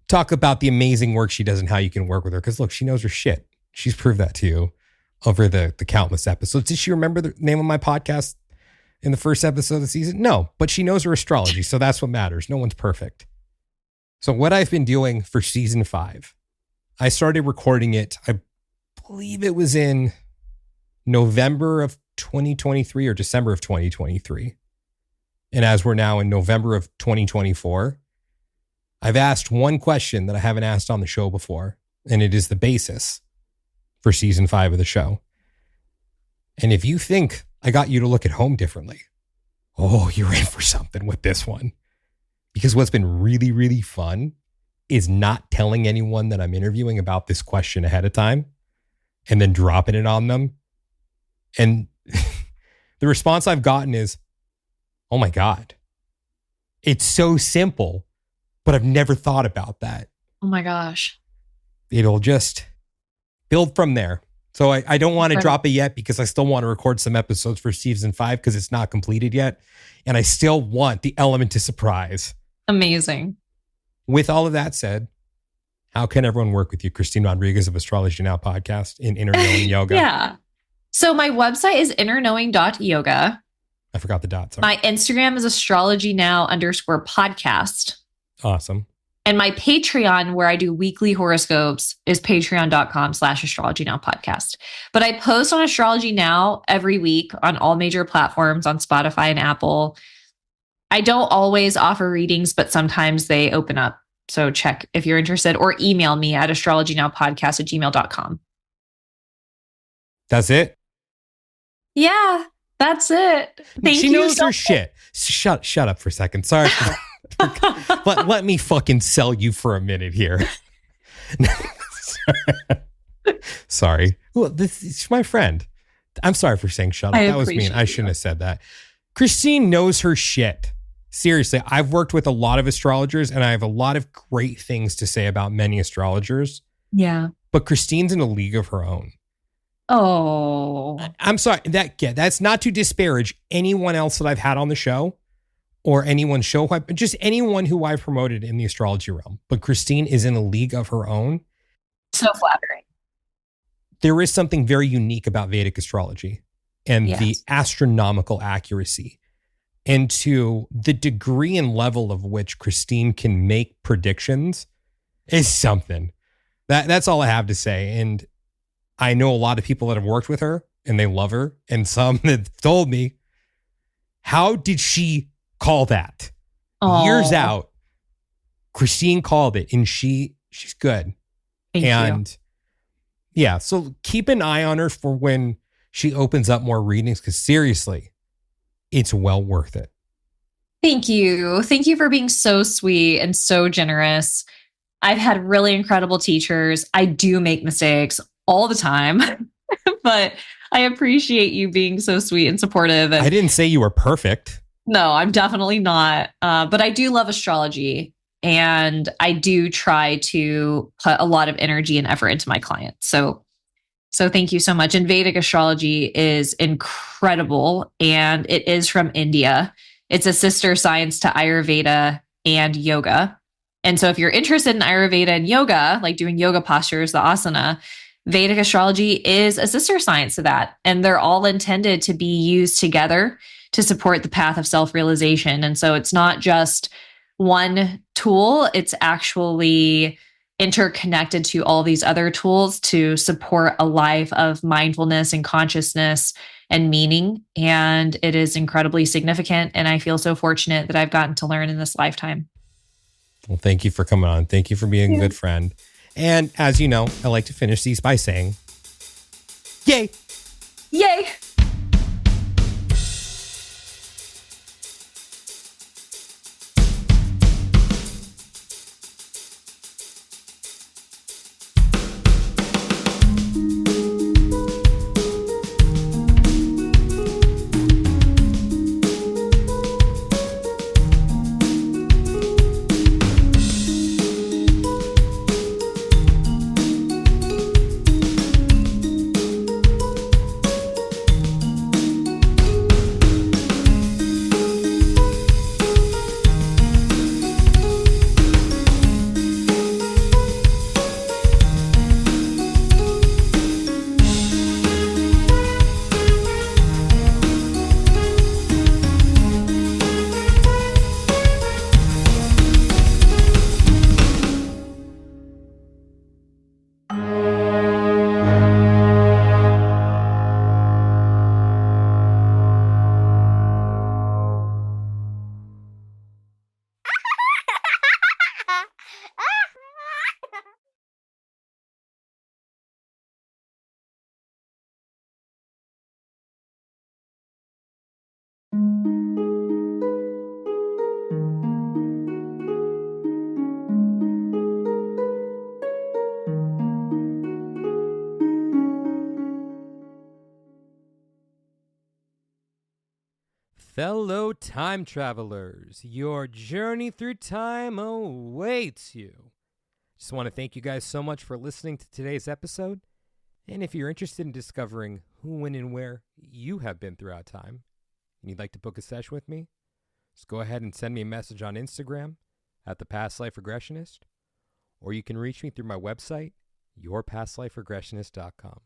talk about the amazing work she does and how you can work with her. Because look, she knows her shit. She's proved that to you over the countless episodes. Did she remember the name of my podcast in the first episode of the season? No, but she knows her astrology. So that's what matters. No one's perfect. So what I've been doing for season 5, I started recording it. I believe it was in November of 2023 or December of 2023. And as we're now in November of 2024, I've asked one question that I haven't asked on the show before. And it is the basis for season 5 of the show. And if you think I got you to look at home differently, oh, you're in for something with this one. Because what's been really, really fun is not telling anyone that I'm interviewing about this question ahead of time and then dropping it on them. And the response I've gotten is, oh my God, it's so simple, but I've never thought about that. Oh my gosh. It'll just build from there. So I don't want to drop it yet because I still want to record some episodes for season 5 because it's not completed yet. And I still want the element to surprise. Amazing. With all of that said, how can everyone work with you? Christine Rodriguez of Astrology Now podcast in Inner Knowing Yoga. Yeah. So my website is innerknowing.yoga. I forgot the dot. Sorry. My Instagram is astrologynow_podcast. Awesome. And my Patreon, where I do weekly horoscopes, is patreon.com/astrologynowpodcast. But I post on Astrology Now every week on all major platforms, on Spotify and Apple. I don't always offer readings, but sometimes they open up. So check if you're interested, or email me at astrologynowpodcast@gmail.com. That's it? Yeah, that's it. Thank you. She knows her shit. Shut up for a second. Sorry. let me fucking sell you for a minute here. Sorry. Well, this is my friend. I'm sorry for saying shut up. That was mean. I shouldn't have said that. Christine knows her shit. Seriously, I've worked with a lot of astrologers and I have a lot of great things to say about many astrologers. Yeah. But Christine's in a league of her own. Oh. I'm sorry. That's not to disparage anyone else that I've had on the show or anyone's show, just anyone who I've promoted in the astrology realm. But Christine is in a league of her own. So flattering. There is something very unique about Vedic astrology. and the Yes. astronomical accuracy, and to the degree and level of which Christine can make predictions is something. That's all I have to say. And I know a lot of people that have worked with her and they love her, and some that told me, how did she call that? Years Aw, out, Christine called it, and she's good. thank you. Yeah, so keep an eye on her for when she opens up more readings, because seriously, it's well worth it. Thank you. Thank you for being so sweet and so generous. I've had really incredible teachers. I do make mistakes all the time, but I appreciate you being so sweet and supportive. And I didn't say you were perfect. no, I'm definitely not. But I do love astrology, and I do try to put a lot of energy and effort into my clients. So thank you so much. And Vedic astrology is incredible, and it is from India. It's a sister science to Ayurveda and yoga. And so if you're interested in Ayurveda and yoga, like doing yoga postures, the asana, Vedic astrology is a sister science to that. And they're all intended to be used together to support the path of self-realization. And so it's not just one tool, it's actually interconnected to all these other tools to support a life of mindfulness and consciousness and meaning. And it is incredibly significant. And I feel so fortunate that I've gotten to learn in this lifetime. Well, thank you for coming on. Thank you for being a good friend. And as you know, I like to finish these by saying, yay! Yay! Fellow time travelers, your journey through time awaits you. Just want to thank you guys so much for listening to today's episode. And if you're interested in discovering who, when, and where you have been throughout time, and you'd like to book a session with me, just go ahead and send me a message on Instagram at The Past Life Regressionist, or you can reach me through my website, yourpastliferegressionist.com.